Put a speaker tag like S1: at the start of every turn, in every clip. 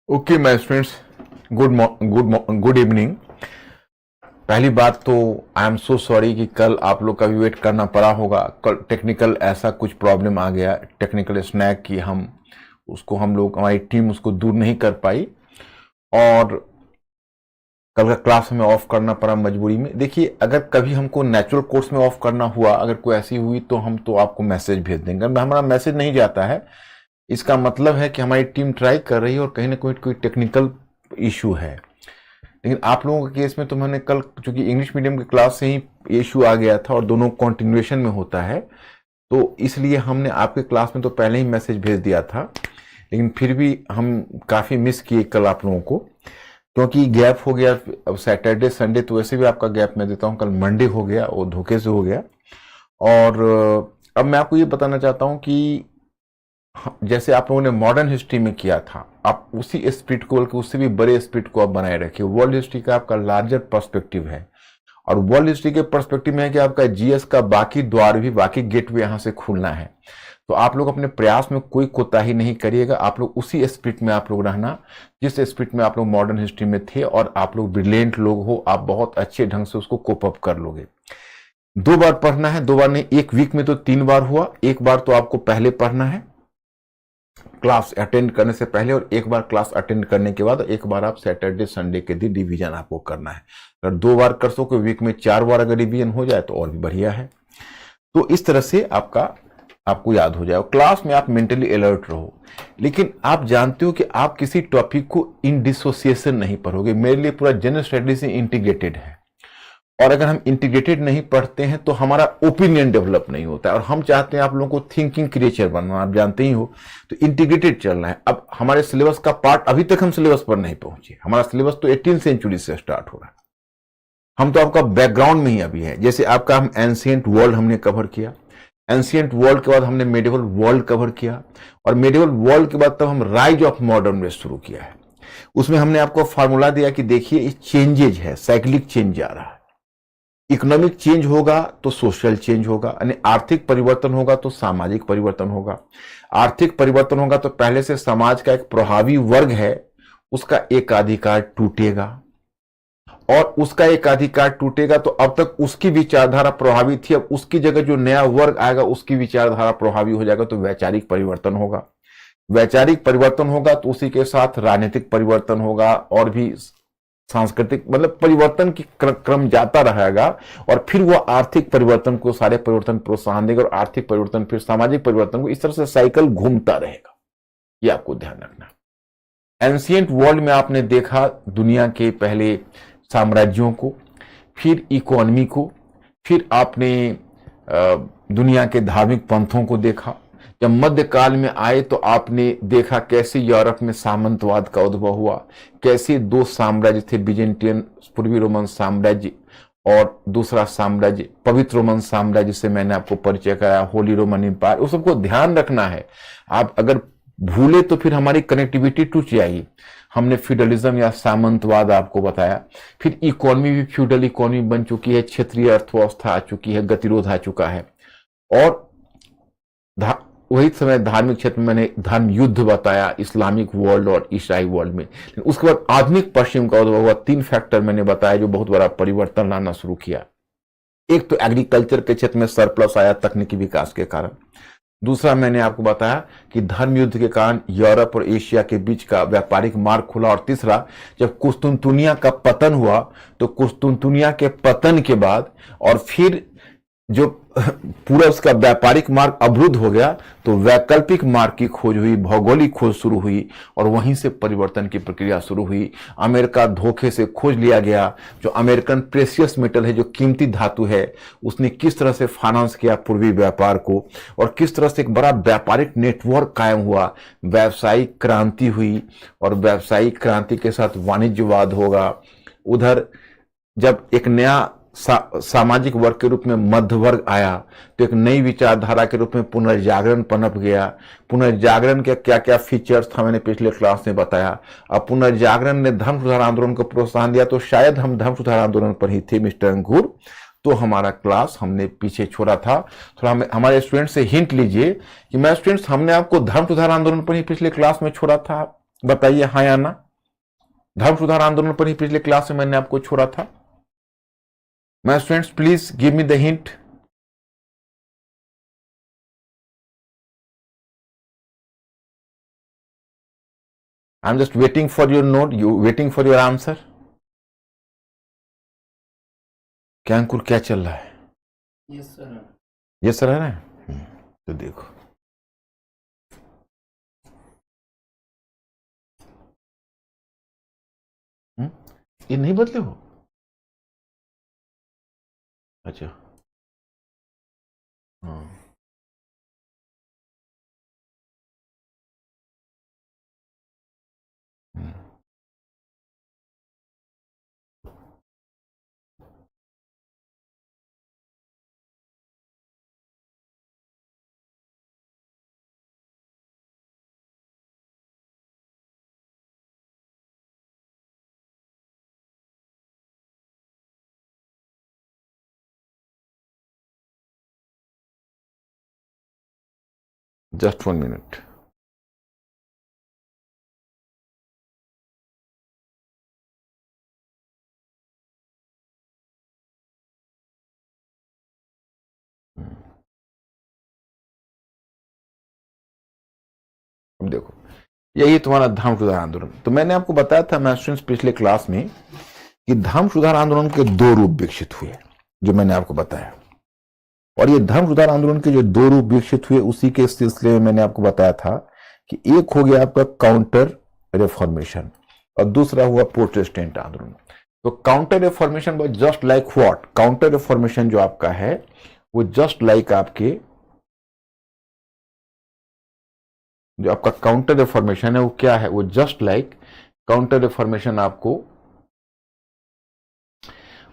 S1: Okay my students, good evening. पहली बात तो आई एम सो सॉरी कि कल आप लोग का भी वेट करना पड़ा होगा। कल टेक्निकल ऐसा कुछ प्रॉब्लम आ गया, टेक्निकल स्नैक की हम लोग हमारी टीम उसको दूर नहीं कर पाई और कल का क्लास हमें ऑफ करना पड़ा मजबूरी में। देखिए, अगर कभी हमको नेचुरल कोर्स में ऑफ करना हुआ, अगर कोई ऐसी हुई तो हम तो आपको मैसेज भेज देंगे। हमारा मैसेज नहीं जाता है, इसका मतलब है कि हमारी टीम ट्राई कर रही है और कहीं ना कहीं कोई टेक्निकल इशू है। लेकिन आप लोगों के केस में तो मैंने कल, चूंकि इंग्लिश मीडियम की क्लास से ही इशू आ गया था और दोनों कॉन्टिन्यूएशन में होता है, तो इसलिए हमने आपके क्लास में तो पहले ही मैसेज भेज दिया था। लेकिन फिर भी हम काफ़ी मिस किए कल आप लोगों को, क्योंकि गैप हो गया। अब सैटरडे संडे तो वैसे भी आपका गैप मैं देता हूँ, कल मंडे हो गया और धोखे से हो गया। और अब मैं आपको ये बताना चाहता हूँ कि जैसे आप लोगों ने मॉडर्न हिस्ट्री में किया था, आप उसी स्पिरिट को, बल्कि उससे भी बड़े स्पिरिट को आप बनाए रखिए। वर्ल्ड हिस्ट्री का आपका लार्जर पर्सपेक्टिव है और वर्ल्ड हिस्ट्री के पर्सपेक्टिव में है कि आपका जीएस का बाकी द्वार भी, बाकी गेट भी यहां से खुलना है। तो आप लोग अपने प्रयास में कोई कोताही नहीं करिएगा। आप लोग उसी स्पिरिट में आप लोग रहना जिस स्पिरिट में आप लोग मॉडर्न हिस्ट्री में थे, और आप लोग ब्रिलियंट लोग हो, आप बहुत अच्छे ढंग से उसको कोप अप कर लोगे। 2 बार पढ़ना है, 2 बार नहीं, एक वीक में तो 3 बार हुआ। एक बार तो आपको पहले पढ़ना है क्लास अटेंड करने से पहले, और एक बार क्लास अटेंड करने के बाद एक बार आप सैटरडे संडे के दिन रिवीजन आपको करना है। अगर 2 बार कर सको, वीक में 4 बार अगर रिवीजन हो जाए तो और भी बढ़िया है। तो इस तरह से आपको याद हो जाए। क्लास में आप मेंटली अलर्ट रहो, लेकिन आप जानते हो कि आप किसी टॉपिक को इन डिसोसिएशन नहीं पढ़ोगे। मेरे लिए पूरा जनरल स्टडीज से इंटीग्रेटेड है, और अगर हम इंटीग्रेटेड नहीं पढ़ते हैं तो हमारा ओपिनियन डेवलप नहीं होता है। और हम चाहते हैं आप लोगों को थिंकिंग क्रिएचर बनना, आप जानते ही हो। तो इंटीग्रेटेड चलना है। अब हमारे सिलेबस का पार्ट, अभी तक हम सिलेबस पर नहीं पहुंचे। हमारा सिलेबस तो 18वीं सेंचुरी से स्टार्ट हो रहा है। हम तो आपका बैकग्राउंड में ही अभी है। जैसे आपका हम एंशिएंट वर्ल्ड हमने कवर किया, एंशिएंट वर्ल्ड के बाद हमने मेडिवल वर्ल्ड कवर किया, और मेडिवल वर्ल्ड के बाद तब हम राइज ऑफ मॉडर्न में शुरू किया है। उसमें हमने आपको फॉर्मूला दिया कि देखिए ये चेंजेज है, साइक्लिक चेंज आ रहा है। इकोनॉमिक चेंज होगा तो सोशल चेंज होगा, यानी आर्थिक परिवर्तन होगा तो सामाजिक परिवर्तन होगा। आर्थिक परिवर्तन होगा तो पहले से समाज का एक प्रभावी वर्ग है, उसका एकाधिकार टूटेगा, और उसका एकाधिकार टूटेगा तो अब तक उसकी विचारधारा प्रभावी थी, अब उसकी जगह जो नया वर्ग आएगा उसकी विचारधारा प्रभावी हो जाएगा, तो वैचारिक परिवर्तन होगा। वैचारिक परिवर्तन होगा तो उसी के साथ राजनीतिक परिवर्तन होगा, और भी सांस्कृतिक, मतलब परिवर्तन की क्रम जाता रहेगा। और फिर वो आर्थिक परिवर्तन को, सारे परिवर्तन प्रोत्साहन देगा, और आर्थिक परिवर्तन फिर सामाजिक परिवर्तन को, इस तरह से साइकिल घूमता रहेगा। ये आपको ध्यान रखना। एंशिएंट वर्ल्ड में आपने देखा दुनिया के पहले साम्राज्यों को, फिर इकोनॉमी को, फिर आपने दुनिया के धार्मिक पंथों को देखा। जब मध्यकाल में आए तो आपने देखा कैसे यूरोप में सामंतवाद का उद्भव हुआ, कैसे 2 साम्राज्य थे, बिजेंटियन पूर्वी रोमन साम्राज्य और दूसरा साम्राज्य पवित्र रोमन साम्राज्य से मैंने आपको परिचय कराया, होली रोमन एम्पायर। उस सबको ध्यान रखना है। आप अगर भूले तो फिर हमारी कनेक्टिविटी टूट जाएगी। हमने फ्यूडलिज्म या सामंतवाद आपको बताया, फिर इकोनॉमी भी फ्यूडल इकोनॉमी बन चुकी है, क्षेत्रीय अर्थव्यवस्था आ चुकी है, गतिरोध आ चुका है। और वही समय धार्मिक क्षेत्र में मैंने धर्म युद्ध बताया, इस्लामिक वर्ल्ड और ईसाई वर्ल्ड में। उसके बाद आधुनिक पश्चिम का उद्भव हुआ। 3 फैक्टर मैंने बताया जो बहुत बड़ा परिवर्तन लाना शुरू किया। एक तो एग्रीकल्चर के क्षेत्र में सरप्लस आया तकनीकी विकास के कारण। दूसरा मैंने आपको बताया कि धर्म युद्ध के कारण यूरोप और एशिया के बीच का व्यापारिक मार्ग खुला। और तीसरा, जब कुस्तुनतुनिया का पतन हुआ तो कुस्तुनतुनिया के पतन के बाद और फिर जो पूरा उसका व्यापारिक मार्ग अवरुद्ध हो गया तो वैकल्पिक मार्ग की खोज हुई, भौगोलिक खोज शुरू हुई, और वहीं से परिवर्तन की प्रक्रिया शुरू हुई। अमेरिका धोखे से खोज लिया गया। जो अमेरिकन प्रेशियस मेटल है, जो कीमती धातु है, उसने किस तरह से फाइनेंस किया पूर्वी व्यापार को, और किस तरह से एक बड़ा व्यापारिक नेटवर्क कायम हुआ। व्यावसायिक क्रांति हुई, और व्यावसायिक क्रांति के साथ वाणिज्यवाद होगा। उधर जब एक नया सामाजिक वर्ग के रूप में मध्य वर्ग आया तो एक नई विचारधारा के रूप में पुनर्जागरण पनप गया। पुनर्जागरण के क्या क्या फीचर्स था मैंने पिछले क्लास में बताया। अब पुनर्जागरण ने धर्म सुधार आंदोलन को प्रोत्साहन दिया, तो शायद हम धर्म सुधार आंदोलन पर ही थे मिस्टर अंकुर, तो हमारा क्लास हमने पीछे छोड़ा था। थोड़ा हमारे स्टूडेंट से हिंट लीजिए कि मैं स्टूडेंट्स, हमने आपको धर्म सुधार आंदोलन पर ही पिछले क्लास में छोड़ा था, बताइए हाँ या ना। धर्म सुधार आंदोलन पर ही पिछले क्लास में मैंने आपको छोड़ा था। My students please give me the hint. I am just waiting for your note, you waiting for your answer. क्या अंकुर क्या चल रहा है?
S2: Yes sir.
S1: ये सर है ना? तो देखो ये नहीं बदले हो? अच्छा हाँ जस्ट 1 मिनट। अब देखो यही तुम्हारा धर्म सुधार आंदोलन। तो मैंने आपको बताया था मैं स्टूडेंट्स पिछले क्लास में कि धर्म सुधार आंदोलन के दो रूप विकसित हुए, जो मैंने आपको बताया। और ये धर्म सुधार आंदोलन के जो दो रूप विकसित हुए उसी के सिलसिले में मैंने आपको बताया था कि एक हो गया आपका काउंटर रिफॉर्मेशन और दूसरा हुआ प्रोटेस्टेंट आंदोलन। तो counter reformation was just like what, counter reformation जो आपका है वो जस्ट लाइक आपके जो आपका काउंटर रिफॉर्मेशन है वो क्या है, वो जस्ट लाइक काउंटर रिफॉर्मेशन आपको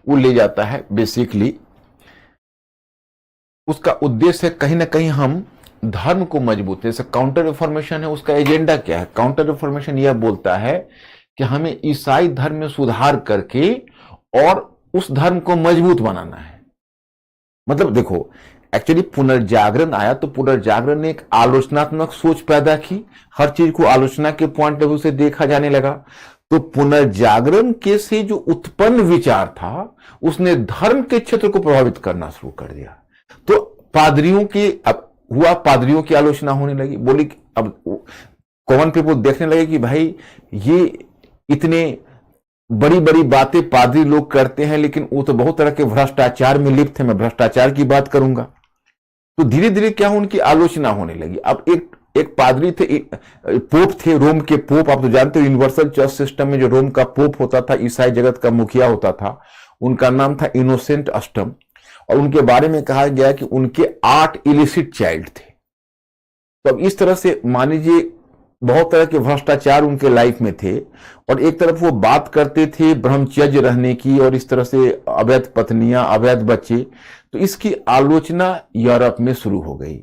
S1: वो ले जाता है बेसिकली, उसका उद्देश्य है कहीं ना कहीं हम धर्म को मजबूत, जैसे काउंटर रिफॉर्मेशन है उसका एजेंडा क्या है, काउंटर रिफॉर्मेशन यह बोलता है कि हमें ईसाई धर्म में सुधार करके और उस धर्म को मजबूत बनाना है। मतलब देखो एक्चुअली पुनर्जागरण आया तो पुनर्जागरण ने एक आलोचनात्मक सोच पैदा की, हर चीज को आलोचना के पॉइंट ऑफ व्यू से देखा जाने लगा। तो पुनर्जागरण के से जो उत्पन्न विचार था उसने धर्म के क्षेत्र को प्रभावित करना शुरू कर दिया। तो पादरियों की अब हुआ, पादरियों की आलोचना होने लगी, बोली अब कॉमन पीपल देखने लगे कि भाई ये इतने बड़ी बड़ी बातें पादरी लोग करते हैं लेकिन वो तो बहुत तरह के भ्रष्टाचार में लिप्त है, मैं भ्रष्टाचार की बात करूंगा। तो धीरे धीरे क्या उनकी आलोचना होने लगी। अब एक पादरी थे, पोप थे, रोम के पोप, आप तो जानते हो यूनिवर्सल चर्च सिस्टम में जो रोम का पोप होता था, ईसाई जगत का मुखिया होता था, उनका नाम था इनोसेंट अष्टम। और उनके बारे में कहा गया कि उनके 8 इलिसिट चाइल्ड थे। तो अब इस तरह से मान लीजिए बहुत तरह के भ्रष्टाचार उनके लाइफ में थे और एक तरफ वो बात करते थे ब्रह्मचर्य रहने की और इस तरह से अवैध पत्नियां, अवैध बच्चे। तो इसकी आलोचना यूरोप में शुरू हो गई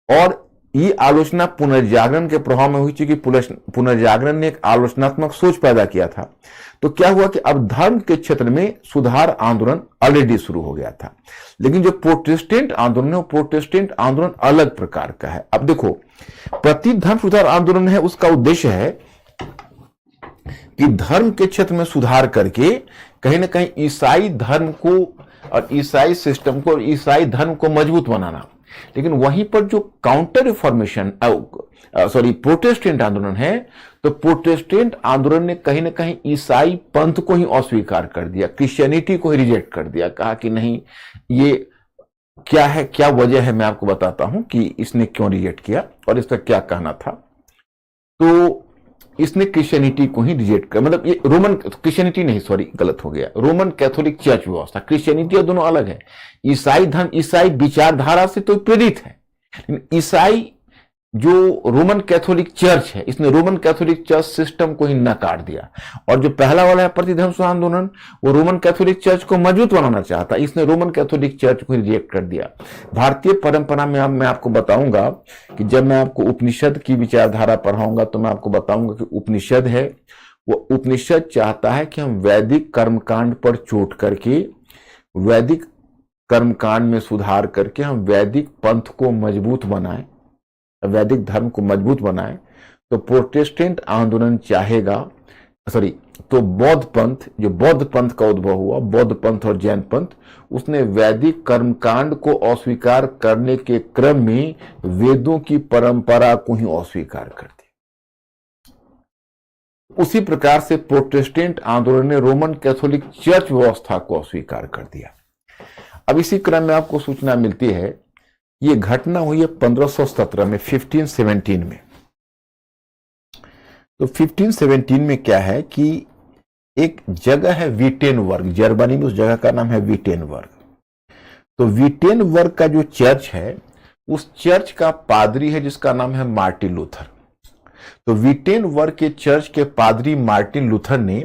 S1: और ये आलोचना पुनर्जागरण के प्रभाव में हुई, क्योंकि पुनर्जागरण ने एक आलोचनात्मक सोच पैदा किया था। तो क्या हुआ कि अब धर्म के क्षेत्र में सुधार आंदोलन ऑलरेडी शुरू हो गया था, लेकिन जो प्रोटेस्टेंट आंदोलन है वो प्रोटेस्टेंट आंदोलन अलग प्रकार का है। अब देखो प्रति धर्म सुधार आंदोलन है उसका उद्देश्य है कि धर्म के क्षेत्र में सुधार करके कहीं ना कहीं ईसाई धर्म को और ईसाई सिस्टम को और ईसाई धर्म को मजबूत बनाना। लेकिन वहीं पर जो काउंटर रिफॉर्मेशन प्रोटेस्टेंट आंदोलन है, तो प्रोटेस्टेंट आंदोलन ने कहीं ना कहीं ईसाई पंथ को ही अस्वीकार कर दिया, क्रिश्चियनिटी को ही रिजेक्ट कर दिया, कहा कि नहीं ये क्या है, क्या वजह है, मैं आपको बताता हूं कि इसने क्यों रिजेक्ट किया और इसका क्या कहना था। तो इसने क्रिश्चियनिटी को ही रिजेक्ट कर, मतलब ये रोमन क्रिश्चियनिटी नहीं, सॉरी गलत हो गया, रोमन कैथोलिक चर्च व्यवस्था, क्रिश्चियनिटी और दोनों अलग है। ईसाई धर्म ईसाई विचारधारा से तो प्रेरित है, लेकिन ईसाई जो रोमन कैथोलिक चर्च है इसने रोमन कैथोलिक चर्च सिस्टम को ही नकार दिया। और जो पहला वाला है प्रतिधर्म सुधार आंदोलन, वो रोमन कैथोलिक चर्च को मजबूत बनाना चाहता, इसने रोमन कैथोलिक चर्च को रिजेक्ट कर दिया। भारतीय परंपरा में अब मैं आपको बताऊंगा कि जब मैं आपको उपनिषद की विचारधारा पढ़ाऊंगा तो मैं आपको बताऊंगा कि उपनिषद है वो उपनिषद चाहता है कि हम वैदिक कर्मकांड पर चोट करके, वैदिक कर्मकांड में सुधार करके हम वैदिक पंथ को मजबूत बनाएं, वैदिक धर्म को मजबूत बनाएं। तो प्रोटेस्टेंट आंदोलन चाहेगा, सॉरी, तो बौद्ध पंथ, जो बौद्ध पंथ का उद्भव हुआ, बौद्ध पंथ और जैन पंथ, उसने वैदिक कर्मकांड को अस्वीकार करने के क्रम में वेदों की परंपरा को ही अस्वीकार कर दिया। उसी प्रकार से प्रोटेस्टेंट आंदोलन ने रोमन कैथोलिक चर्च व्यवस्था को अस्वीकार कर दिया। अब इसी क्रम में आपको सूचना मिलती है, ये घटना हुई है 1517 में, 1517 में। तो 1517 में क्या है कि एक जगह है वीटेनबर्ग, जर्मनी में, उस जगह का नाम है वीटेनबर्ग। तो वीटेनबर्ग का जो चर्च है, उस चर्च का पादरी है जिसका नाम है मार्टिन लूथर। तो वीटेनबर्ग के चर्च के पादरी मार्टिन लूथर ने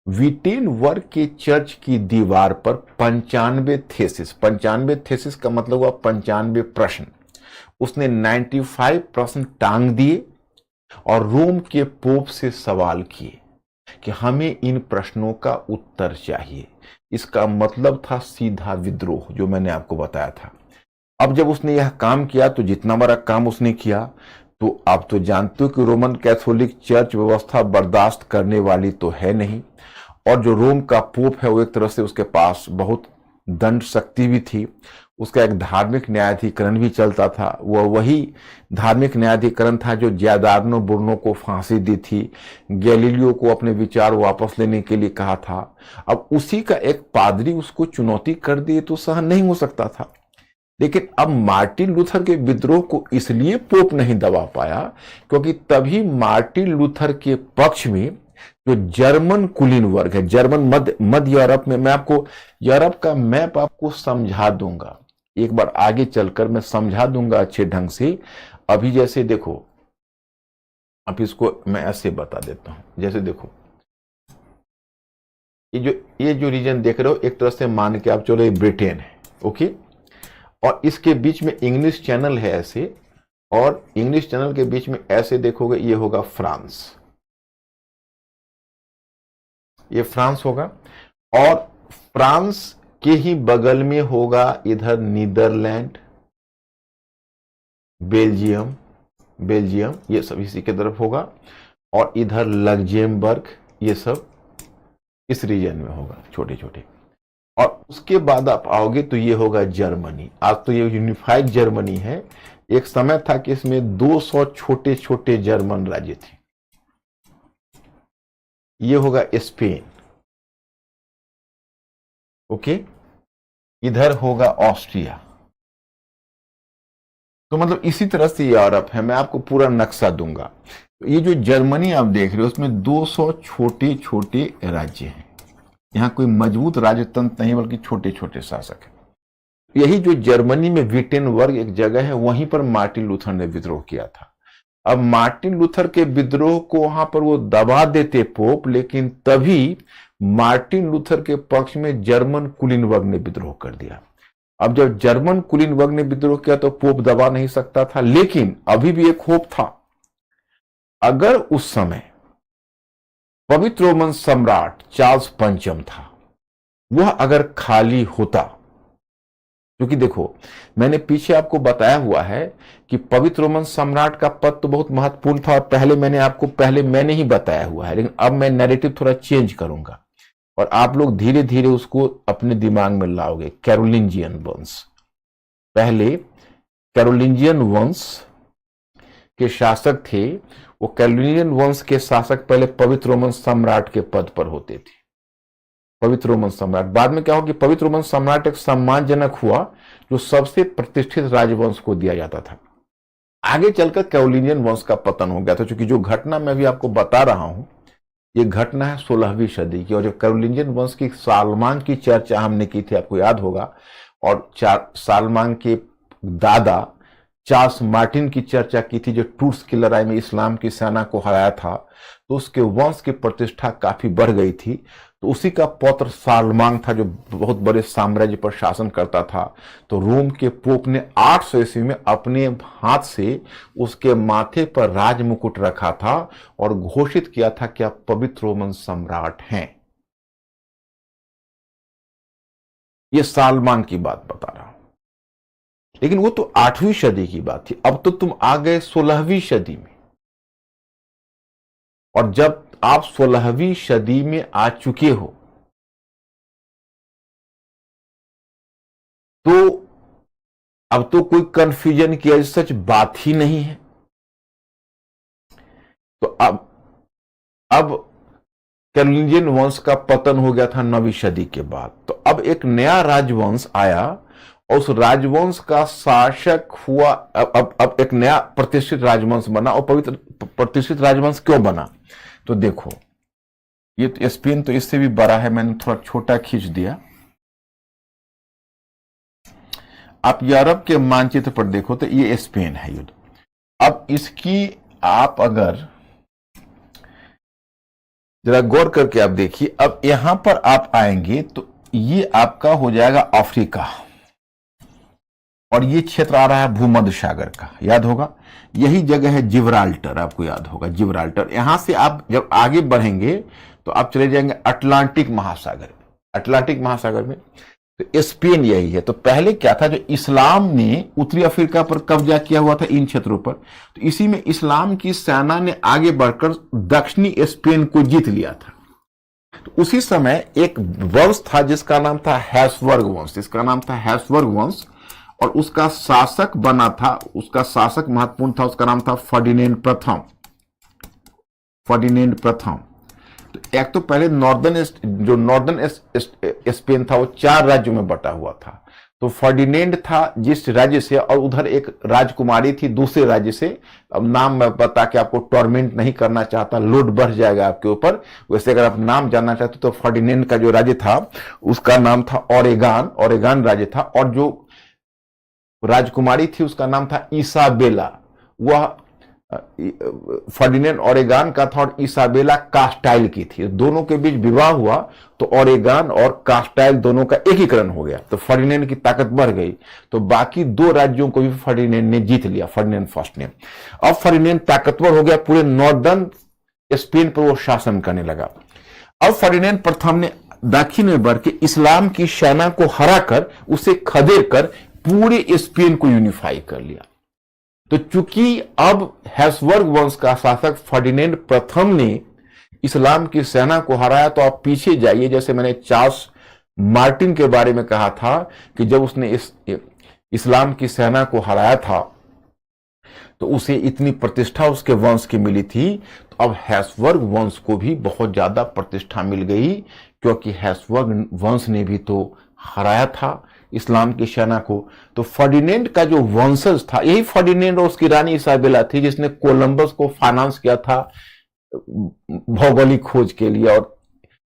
S1: वीटेनबर्ग के चर्च की दीवार पर 95 थेसिस, 95 थेसिस का मतलब हुआ 95 प्रश्न, उसने 95 प्रश्न टांग दिए और रोम के पोप से सवाल किए कि हमें इन प्रश्नों का उत्तर चाहिए। इसका मतलब था सीधा विद्रोह, जो मैंने आपको बताया था। अब जब उसने यह काम किया, तो जितना बड़ा काम उसने किया, तो आप तो जानते हो कि रोमन कैथोलिक चर्च व्यवस्था बर्दाश्त करने वाली तो है नहीं, और जो रोम का पोप है वो एक तरह से उसके पास बहुत दंड शक्ति भी थी। उसका एक धार्मिक न्यायाधिकरण भी चलता था। वह वही धार्मिक न्यायाधिकरण था जो ज्यादानो बुर्नो को फांसी दी थी, गैलीलियो को अपने विचार वापस लेने के लिए कहा था। अब उसी का एक पादरी उसको चुनौती कर दिए तो सहन नहीं हो सकता था। लेकिन अब मार्टिन लूथर के विद्रोह को इसलिए पोप नहीं दबा पाया क्योंकि तभी मार्टिन लूथर के पक्ष में जो जर्मन कुलीन वर्ग है, जर्मन मध्य यूरोप में, मैं आपको यूरोप का मैप आपको समझा दूंगा, एक बार आगे चलकर मैं समझा दूंगा अच्छे ढंग से। अभी जैसे देखो, अब इसको मैं ऐसे बता देता हूं, जैसे देखो, ये जो रीजन देख रहे हो, एक तरह से मान के आप चलो ये ब्रिटेन है, ओके, और इसके बीच में इंग्लिश चैनल है ऐसे, और इंग्लिश चैनल के बीच में ऐसे देखोगे ये होगा फ्रांस, ये फ्रांस होगा, और फ्रांस के ही बगल में होगा इधर नीदरलैंड, बेल्जियम, ये सब इसी के तरफ होगा, और इधर लग्जेमबर्ग, ये सब इस रीजन में होगा, छोटे छोटे। और उसके बाद आप आओगे तो ये होगा जर्मनी। आज तो ये यूनिफाइड जर्मनी है, एक समय था कि इसमें 200 छोटे छोटे जर्मन राज्य थे। ये होगा स्पेन, ओके, इधर होगा ऑस्ट्रिया। तो मतलब इसी तरह से यूरोप है, मैं आपको पूरा नक्शा दूंगा। तो ये जो जर्मनी आप देख रहे हो, उसमें 200 छोटे छोटे राज्य हैं। यहां कोई मजबूत राजतंत्र नहीं, बल्कि छोटे छोटे शासक हैं। यही जो जर्मनी में वीटेनबर्ग एक जगह है, वहीं पर मार्टिन लूथर ने विद्रोह किया था। अब मार्टिन लूथर के विद्रोह को वहां पर वो दबा देते पोप, लेकिन तभी मार्टिन लूथर के पक्ष में जर्मन कुलीनबर्ग ने विद्रोह कर दिया। अब जब जर्मन कुलीनबर्ग ने विद्रोह किया तो पोप दबा नहीं सकता था, लेकिन अभी भी एक होप था। अगर उस समय पवित्र रोमन सम्राट चार्ल्स पंचम था, वह अगर खाली होता, क्योंकि देखो मैंने पीछे आपको बताया हुआ है कि पवित्र रोमन सम्राट का पद तो बहुत महत्वपूर्ण था, और पहले मैंने ही बताया हुआ है, लेकिन अब मैं नैरेटिव थोड़ा चेंज करूंगा और आप लोग धीरे धीरे उसको अपने दिमाग में लाओगे। कैरोलिंजियन वंश, पहले कैरोलिंजियन वंश के शासक थे। वो कैरोलिंजियन वंश के शासक पहले पवित्र रोमन सम्राट के पद पर होते थे, पवित्र रोमन सम्राट। बाद में क्या हो कि पवित्र रोमन सम्राट एक सम्मानजनक हुआ जो सबसे प्रतिष्ठित राजवंश को दिया जाता था। आगे चलकर कैरोलिंजियन वंश का पतन हो गया था, क्योंकि जो घटना मैं भी आपको बता रहा हूं, ये घटना है 16वीं सदी की। और जो कैरोलिंजियन वंश की सालमान की चर्चा हमने की थी, आपको याद होगा, और सालमान के दादा चार्ल्स मार्टिन की चर्चा की थी, जो टूर्स की लड़ाई में इस्लाम की सेना को हराया था, तो उसके वंश की प्रतिष्ठा काफी बढ़ गई थी। तो उसी का पौत्र सालमान था, जो बहुत बड़े साम्राज्य पर शासन करता था। तो रोम के पोप ने 800 ईस्वी में अपने हाथ से उसके माथे पर राज मुकुट रखा था और घोषित किया था कि आप पवित्र रोमन सम्राट हैं। ये सालमान की बात बता रहा हूं, लेकिन वो तो 8वीं सदी की बात थी। अब तो तुम आ गए 16वीं सदी में। और जब आप 16वीं सदी में आ चुके हो तो अब तो कोई कंफ्यूजन की ऐसी सच बात ही नहीं है। तो अब कैरोलिंजियन वंश का पतन हो गया था 9वीं सदी के बाद। तो अब एक नया राजवंश आया और उस राजवंश का शासक हुआ। अब एक नया प्रतिष्ठित राजवंश बना। और पवित्र प्रतिष्ठित राजवंश क्यों बना? तो देखो, ये तो स्पेन तो इससे भी बड़ा है, मैंने थोड़ा छोटा खींच दिया। आप यूरोप के मानचित्र पर देखो तो ये स्पेन है युद्ध। अब इसकी आप अगर जरा गौर करके आप देखिए, अब यहां पर आप आएंगे तो ये आपका हो जाएगा अफ्रीका, और ये क्षेत्र आ रहा है भूमध्य सागर का, याद होगा। यही जगह है जिब्राल्टर, आपको याद होगा जिब्राल्टर। यहां से आप जब आगे बढ़ेंगे तो आप चले जाएंगे अटलांटिक महासागर। अटलांटिक महासागर में तो स्पेन यही है। तो पहले क्या था, जो इस्लाम ने उत्तरी अफ्रीका पर कब्जा किया हुआ था इन क्षेत्रों पर, तो इसी में इस्लाम की सेना ने आगे बढ़कर दक्षिणी स्पेन को जीत लिया था। तो उसी समय एक वंश था जिसका नाम था हैब्सबर्ग वंश। इसका नाम था हैब्सबर्ग वंश, और उसका शासक बना था, उसका शासक महत्वपूर्ण था, उसका नाम था फर्डिनेंड प्रथम। फर्डिनेंड प्रथम। तो एक तो पहले नॉर्दर्न स्पेन था वो 4 राज्यों में बटा हुआ था। तो फर्डिनेंड था जिस राज्य से, और उधर एक राजकुमारी थी दूसरे राज्य से। अब नाम मैं बता के आपको टॉर्मेंट नहीं करना चाहता, लोड बढ़ जाएगा आपके ऊपर। वैसे अगर आप नाम जानना चाहते तो फर्डिनेंड का जो राज्य था उसका नाम था ओरेगान राज्य था, और जो राजकुमारी थी उसका नाम था इसाबेला। वह फर्डिनेंड ओरेगान का था और इसाबेला कास्टाइल की थी। दोनों के बीच विवाह हुआ तो ओरेगान और कास्टाइल दोनों का एकीकरण हो गया। तो फर्डिनेंड की ताकत बढ़ गई, तो बाकी 2 राज्यों को भी फर्डिनेंड ने जीत लिया, फर्डिनेंड फर्स्ट ने। अब फर्डिनेंड ताकतवर हो गया, पूरे नॉर्दर्न स्पेन पर वो शासन करने लगा। अब फर्डिनेंड प्रथम ने दक्षिण में बढ़ के इस्लाम की सेना को हराकर, उसे खदेड़ कर पूरे स्पेन को यूनिफाई कर लिया। तो चूंकि अब हैब्सबर्ग वंश का शासक फर्डिनेंड प्रथम ने इस्लाम की सेना को हराया, तो आप पीछे जाइए। जैसे मैंने चार्ल्स मार्टिन के बारे में कहा था कि जब उसने इस्लाम की सेना को हराया था तो उसे इतनी प्रतिष्ठा उसके वंश की मिली थी। तो अब हैब्सबर्ग वंश को भी बहुत ज्यादा प्रतिष्ठा मिल गई, क्योंकि हैब्सबर्ग वंश ने भी तो हराया था इस्लाम की सेना को। तो फर्डिनेंड का जो वंशज था, यही फर्डिनेंड और उसकी रानी इसाबेला थी जिसने कोलंबस को फाइनेंस किया था भौगोलिक खोज के लिए, और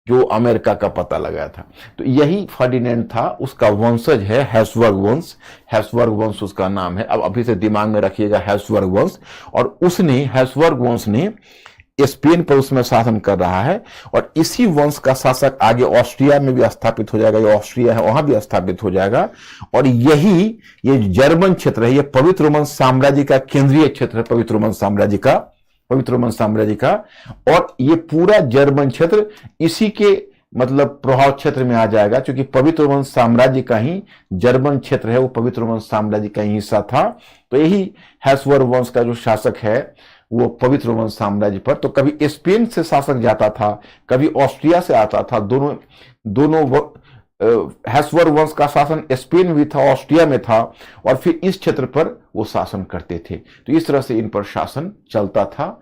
S1: जो अमेरिका का पता लगाया था। तो यही फर्डिनेंड था, उसका वंशज है हैब्सबर्ग वंश। हैब्सबर्ग वंश उसका नाम है। अब अभी से दिमाग में रखिएगा हैब्सबर्ग वंश। और उसने हैब्सबर्ग वंश ने स्पेन पर उसमें शासन कर रहा है, और इसी वंश का शासक आगे ऑस्ट्रिया में भी स्थापित हो जाएगा। ये ऑस्ट्रिया है, वहां भी स्थापित हो जाएगा। और यही ये जर्मन क्षेत्र है, ये पवित्र रोमन साम्राज्य का केंद्रीय क्षेत्र है, पवित्र रोमन साम्राज्य का। और ये पूरा जर्मन क्षेत्र इसी के मतलब प्रभाव क्षेत्र में आ जाएगा, क्योंकि पवित्र रोमन साम्राज्य का ही जर्मन क्षेत्र है, वो पवित्र रोमन साम्राज्य का ही हिस्सा था। तो यही हैब्सबर्ग वंश का जो शासक है वो पवित्र रोमन साम्राज्य पर, तो कभी स्पेन से शासक जाता था, कभी ऑस्ट्रिया से आता था। दोनों हैब्सबर्ग वंश का शासन स्पेन में भी था, ऑस्ट्रिया में था, और फिर इस क्षेत्र पर वो शासन करते थे। तो इस तरह से इन पर शासन चलता था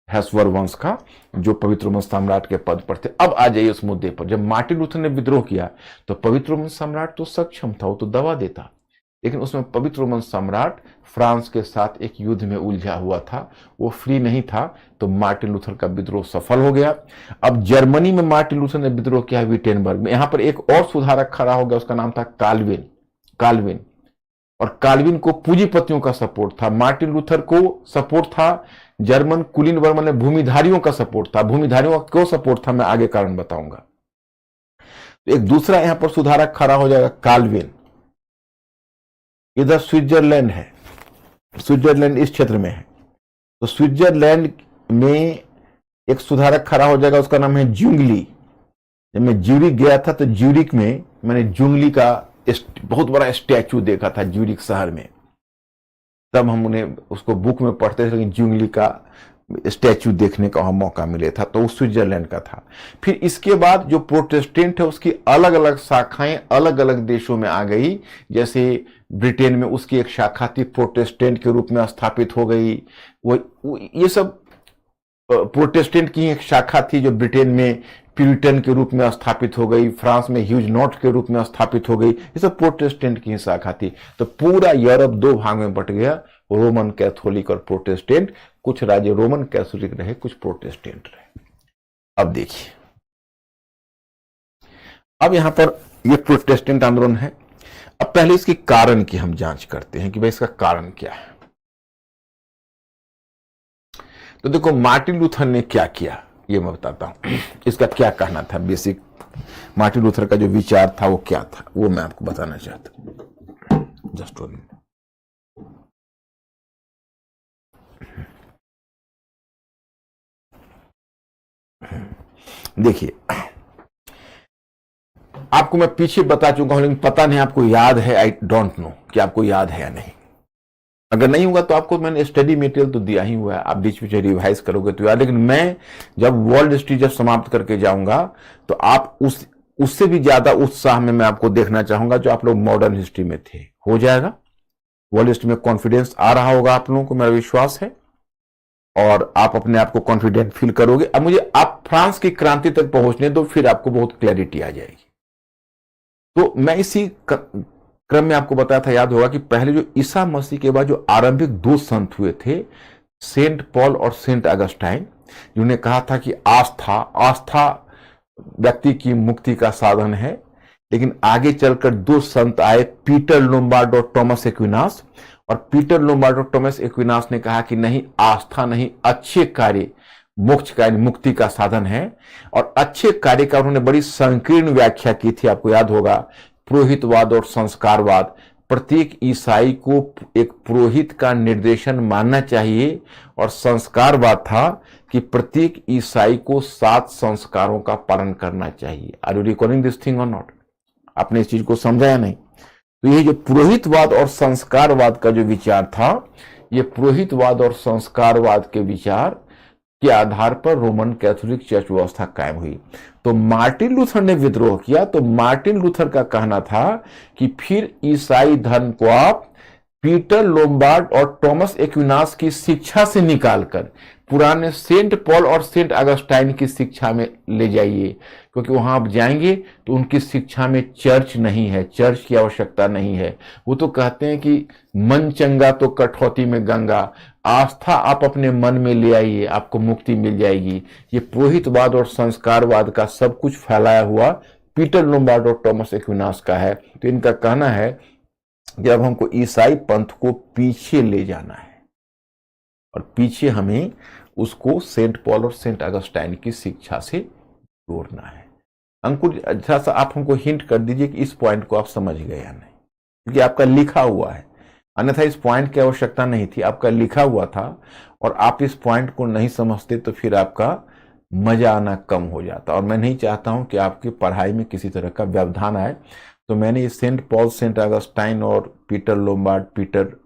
S1: हैब्सबर्ग वंश का, जो पवित्र रोमन सम्राट के पद पर थे। अब आ जाइए उस मुद्दे पर। जब मार्टिन लूथर ने विद्रोह किया तो पवित्र रोमन सम्राट तो सक्षम था, वो तो दबा देता, लेकिन उसमें पवित्र रोमन सम्राट फ्रांस के साथ एक युद्ध में उलझा हुआ था, वो फ्री नहीं था। तो मार्टिन लूथर का विद्रोह सफल हो गया। अब जर्मनी में मार्टिन लूथर ने विद्रोह किया विटेनबर्ग में। यहां पर एक और सुधारक खड़ा हो गया, उसका नाम था काल्विन। और काल्विन को पूंजीपतियों का सपोर्ट था, मार्टिन लूथर को सपोर्ट था जर्मन कुलीन वर्मन में भूमिधारियों का सपोर्ट था। भूमिधारियों का क्यों सपोर्ट था मैं आगे कारण बताऊंगा। एक दूसरा यहां पर सुधारक खड़ा हो जाएगा काल्विन। इधर स्विट्जरलैंड है, स्विट्जरलैंड इस क्षेत्र में है। तो स्विट्जरलैंड में एक सुधारक खड़ा हो जाएगा, उसका नाम है ज्यूंगली। जब मैं ज्यूरिक गया था तो ज्यूरिक में मैंने ज्यूंगली का बहुत बड़ा स्टैचू देखा था ज्यूरिक शहर में। तब हम उन्हें उसको बुक में पढ़ते थे, लेकिन ज्यूंगली का स्टैचू देखने का वहां मौका मिले था, तो वो स्विट्जरलैंड का था। फिर इसके बाद जो प्रोटेस्टेंट है उसकी अलग अलग शाखाएं अलग अलग देशों में आ गई। जैसे ब्रिटेन में उसकी एक शाखा थी, प्रोटेस्टेंट के रूप में स्थापित हो गई। ये सब प्रोटेस्टेंट की एक शाखा थी जो ब्रिटेन में प्यूरिटन के रूप में स्थापित हो गई, फ्रांस में ह्यूजनॉट के रूप में स्थापित हो गई। ये सब प्रोटेस्टेंट की शाखा थी। तो पूरा यूरोप दो भाग में बट गया, रोमन कैथोलिक और प्रोटेस्टेंट। कुछ राज्य रोमन कैथोलिक रहे, कुछ प्रोटेस्टेंट रहे। अब देखिए, अब यहां पर ये प्रोटेस्टेंट आंदोलन है। अब पहले इसके कारण की हम जांच करते हैं कि भाई इसका कारण क्या है। तो देखो, मार्टिन लूथर ने क्या किया ये मैं बताता हूं। इसका क्या कहना था, बेसिक मार्टिन लूथर का जो विचार था वो क्या था, वो मैं आपको बताना चाहता हूं। Just one minute. देखिए, आपको मैं पीछे बता चुका हूं, लेकिन पता नहीं आपको याद है, आई डोंट नो कि आपको याद है या नहीं। अगर नहीं होगा तो आपको मैंने स्टडी मटेरियल तो दिया ही हुआ है, आप बीच बीच रिवाइज करोगे तो याद। लेकिन मैं जब वर्ल्ड हिस्ट्री जब समाप्त करके जाऊंगा तो आप उससे भी ज्यादा उत्साह में मैं आपको देखना चाहूंगा जो आप लोग मॉडर्न हिस्ट्री में थे। हो जाएगा, वर्ल्ड हिस्ट्री में कॉन्फिडेंस आ रहा होगा आप लोगों को, मेरा विश्वास है, और आप अपने आप को कॉन्फिडेंट फील करोगे। अब मुझे आप फ्रांस की क्रांति तक पहुंचने दो, फिर आपको बहुत क्लैरिटी आ जाएगी। तो मैं इसी क्रम में आपको बताया था, याद होगा कि पहले जो ईसा मसीह के बाद जो आरंभिक दो संत हुए थे, सेंट पॉल और सेंट अगस्टाइन, जिन्होंने कहा था कि आस्था व्यक्ति की मुक्ति का साधन है। लेकिन आगे चलकर दो संत आए, पीटर लोम्बार्ड और टॉमस एक्विनास। और पीटर लोम्बार्ड और टॉमस एक्विनास ने कहा कि नहीं, आस्था नहीं, अच्छे कार्य मोक्ष का मुक्ति का साधन है। और अच्छे कार्य का उन्होंने बड़ी संकीर्ण व्याख्या की थी, आपको याद होगा, पुरोहितवाद और संस्कारवाद। प्रत्येक ईसाई को एक पुरोहित का निर्देशन मानना चाहिए, और संस्कारवाद था कि प्रत्येक ईसाई को 7 संस्कारों का पालन करना चाहिए। Are you recording this thing or not? आपने इस चीज को समझा या नहीं? तो ये जो पुरोहितवाद और संस्कारवाद का जो विचार था, ये पुरोहितवाद और संस्कारवाद के विचार के आधार पर रोमन कैथोलिक चर्च व्यवस्था कायम हुई। तो मार्टिन लूथर ने विद्रोह किया। तो मार्टिन लूथर का कहना था कि फिर ईसाई धर्म को आप पीटर लोम्बार्ड और टॉमस एक्विनास की शिक्षा से निकालकर पुराने सेंट पॉल और सेंट अगस्टाइन की शिक्षा में ले जाइए, क्योंकि वहां आप जाएंगे तो उनकी शिक्षा में चर्च नहीं है, चर्च की आवश्यकता नहीं है। वो तो कहते हैं कि मन चंगा तो कठौती में गंगा, आस्था आप अपने मन में ले आइए, आपको मुक्ति मिल जाएगी। ये पुरोहितवाद और संस्कारवाद का सब कुछ फैलाया हुआ पीटर लोम्बार्ड और टॉमस एक्विनास का है। तो इनका कहना है कि अब हमको ईसाई पंथ को पीछे ले जाना है, और पीछे हमें उसको सेंट पॉल और सेंट अगस्टाइन की शिक्षा से जोड़ना है। अंकुर, अच्छा सा आप हमको हिंट कर दीजिए कि इस पॉइंट को आप समझ गए या नहीं, क्योंकि आपका लिखा हुआ है, अन्यथा इस पॉइंट की आवश्यकता नहीं थी, आपका लिखा हुआ था। और आप इस पॉइंट को नहीं समझते तो फिर आपका मजा आना कम हो जाता, और मैं नहीं चाहता हूं कि आपकी पढ़ाई में किसी तरह का व्यवधान आए। तो मैंने ये सेंट पॉल, सेंट अगस्टाइन और पीटर लोम्बार्ड, पीटर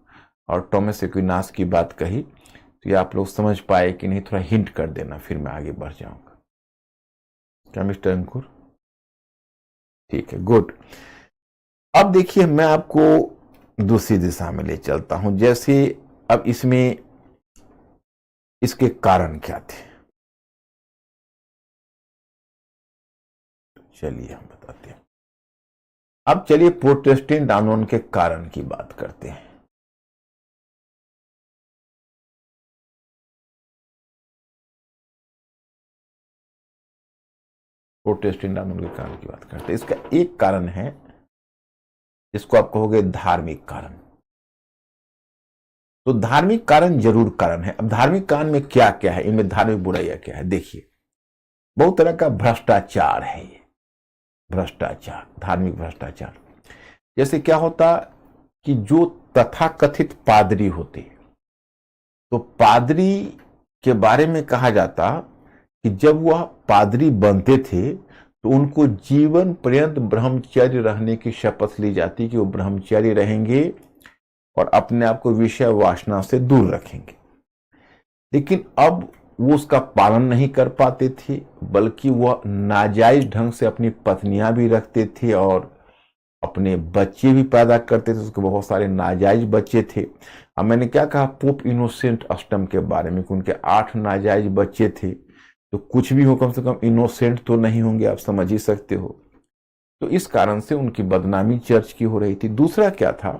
S1: और टॉमस एक्विनास की बात कही, तो ये आप लोग समझ पाए कि नहीं, थोड़ा हिंट कर देना, फिर मैं आगे बढ़ जाऊंगा। क्या मिस्टर अंकुर? ठीक है, गुड। अब देखिए, मैं आपको दूसरी दिशा में ले चलता हूं। जैसे अब इसमें इसके कारण क्या थे, चलिए हम बताते हैं। अब चलिए प्रोटेस्टेंट आंदोलन के कारण की बात करते हैं। प्रोटेस्टेंट आंदोलन के कारण की बात करते हैं। इसका एक कारण है, इसको आप कहोगे धार्मिक कारण। तो धार्मिक कारण जरूर कारण है। अब धार्मिक कारण में क्या क्या है, इनमें धार्मिक बुराइयां क्या है? देखिए, बहुत तरह का भ्रष्टाचार है ये, भ्रष्टाचार, धार्मिक भ्रष्टाचार। जैसे क्या होता कि जो तथाकथित पादरी होते, तो पादरी के बारे में कहा जाता कि जब वह पादरी बनते थे तो उनको जीवन पर्यंत ब्रह्मचर्य रहने की शपथ ली जाती कि वो ब्रह्मचर्य रहेंगे और अपने आप को विषय वासना से दूर रखेंगे। लेकिन अब वो उसका पालन नहीं कर पाते थे, बल्कि वह नाजायज ढंग से अपनी पत्नियां भी रखते थे और अपने बच्चे भी पैदा करते थे। उसके बहुत सारे नाजायज बच्चे थे। अब मैंने क्या कहा पोप इनोसेंट अष्टम के बारे में कि उनके 8 नाजायज बच्चे थे, तो कुछ भी हो कम से कम इनोसेंट तो नहीं होंगे, आप समझ ही सकते हो। तो इस कारण से उनकी बदनामी चर्च की हो रही थी। दूसरा क्या था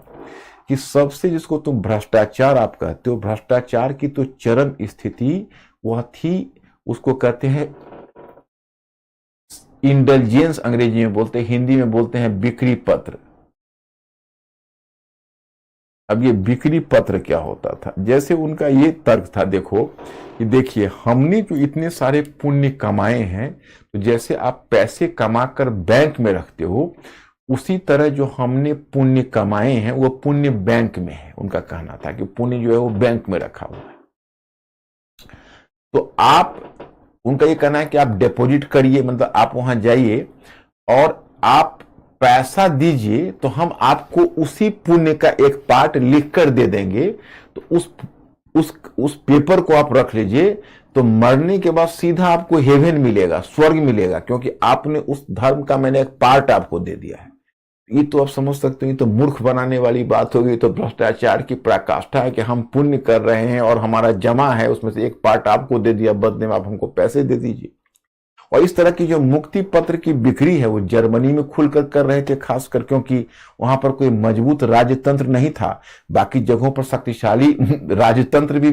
S1: कि सबसे जिसको तुम भ्रष्टाचार आप कहते हो, भ्रष्टाचार की तो चरम स्थिति वह थी, उसको कहते हैं इंटेलिजेंस, अंग्रेजी में बोलते हैं, हिंदी में बोलते हैं बिक्री पत्र। अब ये बिक्री पत्र क्या होता था? जैसे उनका ये तर्क था, देखो कि देखिए हमने जो इतने सारे पुण्य कमाए हैं, तो जैसे आप पैसे कमाकर बैंक में रखते हो, उसी तरह जो हमने पुण्य कमाए हैं वो पुण्य बैंक में है। उनका कहना था कि पुण्य जो है वो बैंक में रखा हुआ है। तो आप, उनका ये कहना है कि आप डिपॉजिट करिए, मतलब आप वहां जाइए और आप पैसा दीजिए, तो हम आपको उसी पुण्य का एक पार्ट लिख कर दे देंगे। तो उस पेपर को आप रख लीजिए, तो मरने के बाद सीधा आपको हेवन मिलेगा, स्वर्ग मिलेगा, क्योंकि आपने उस धर्म का मैंने एक पार्ट आपको दे दिया है। ये तो आप समझ सकते हो, ये तो मूर्ख बनाने वाली बात होगी, तो भ्रष्टाचार की पराकाष्ठा है कि हम पुण्य कर रहे हैं और हमारा जमा है, उसमें से एक पार्ट आपको दे दिया, बदले में आप हमको पैसे दे दीजिए। और इस तरह की जो मुक्ति पत्र की बिक्री है वो जर्मनी में खुलकर कर रहे थे, खासकर क्योंकि वहां पर कोई मजबूत राजतंत्र नहीं था। बाकी जगहों पर शक्तिशाली राजतंत्र भी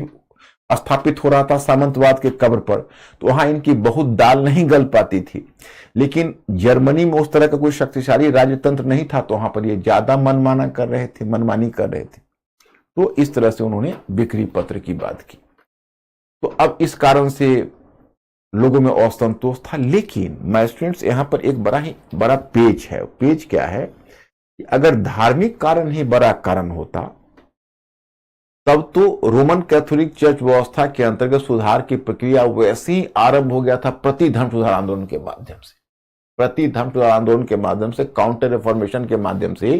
S1: स्थापित हो रहा था सामंतवाद के कब्र पर, तो वहां इनकी बहुत दाल नहीं गल पाती थी। लेकिन जर्मनी में उस तरह का कोई शक्तिशाली राजतंत्र नहीं था, तो वहां पर ये ज्यादा मनमानी कर रहे थे। तो इस तरह से उन्होंने बिक्री पत्र की बात की। तो अब इस कारण से लोगों में असंतोष था। लेकिन माय स्टूडेंट्स, यहां पर एक बड़ा पेज है। पेज क्या है कि अगर धार्मिक कारण ही बड़ा कारण होता, तब तो रोमन कैथोलिक चर्च व्यवस्था के अंतर्गत सुधार की प्रक्रिया वैसे ही आरंभ हो गया था प्रति धर्म सुधार आंदोलन के माध्यम से। प्रति धर्म सुधार आंदोलन के माध्यम से, काउंटर रिफॉर्मेशन के माध्यम से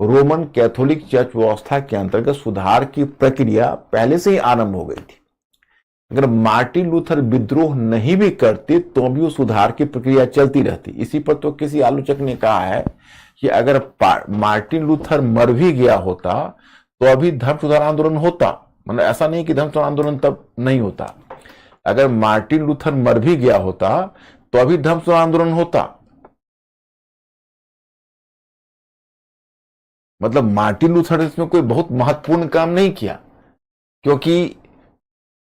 S1: रोमन कैथोलिक चर्च व्यवस्था के अंतर्गत सुधार की प्रक्रिया पहले से ही आरंभ हो गई थी। अगर मार्टिन लूथर विद्रोह नहीं भी करते तो भी वो सुधार की प्रक्रिया चलती रहती। इसी पर तो किसी आलोचक ने कहा है कि अगर मार्टिन लूथर मर भी गया होता तो अभी धर्म सुधार आंदोलन होता। मतलब ऐसा नहीं कि धर्म सुधार आंदोलन तब नहीं होता। अगर मार्टिन लूथर मर भी गया होता तो अभी धर्म सुधार आंदोलन होता। मतलब मार्टिन लूथर इसमें कोई बहुत महत्वपूर्ण काम नहीं किया, क्योंकि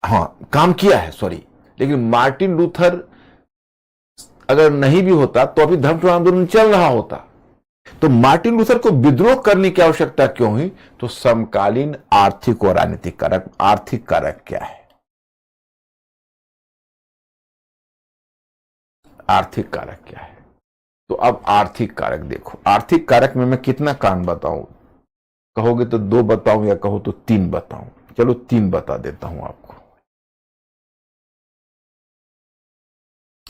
S1: हाँ काम किया है, सॉरी, लेकिन मार्टिन लूथर अगर नहीं भी होता तो अभी धर्म सुधार आंदोलन चल रहा होता। तो मार्टिन लूथर को विद्रोह करने की आवश्यकता क्यों हुई? तो समकालीन आर्थिक और राजनीतिक कारक। आर्थिक कारक क्या है? आर्थिक कारक क्या है? तो अब आर्थिक कारक देखो। आर्थिक कारक में मैं कितना कारण बताऊं? कहोगे तो 2 बताऊं या कहो तो 3 बताऊं? चलो 3 बता देता हूं आपको।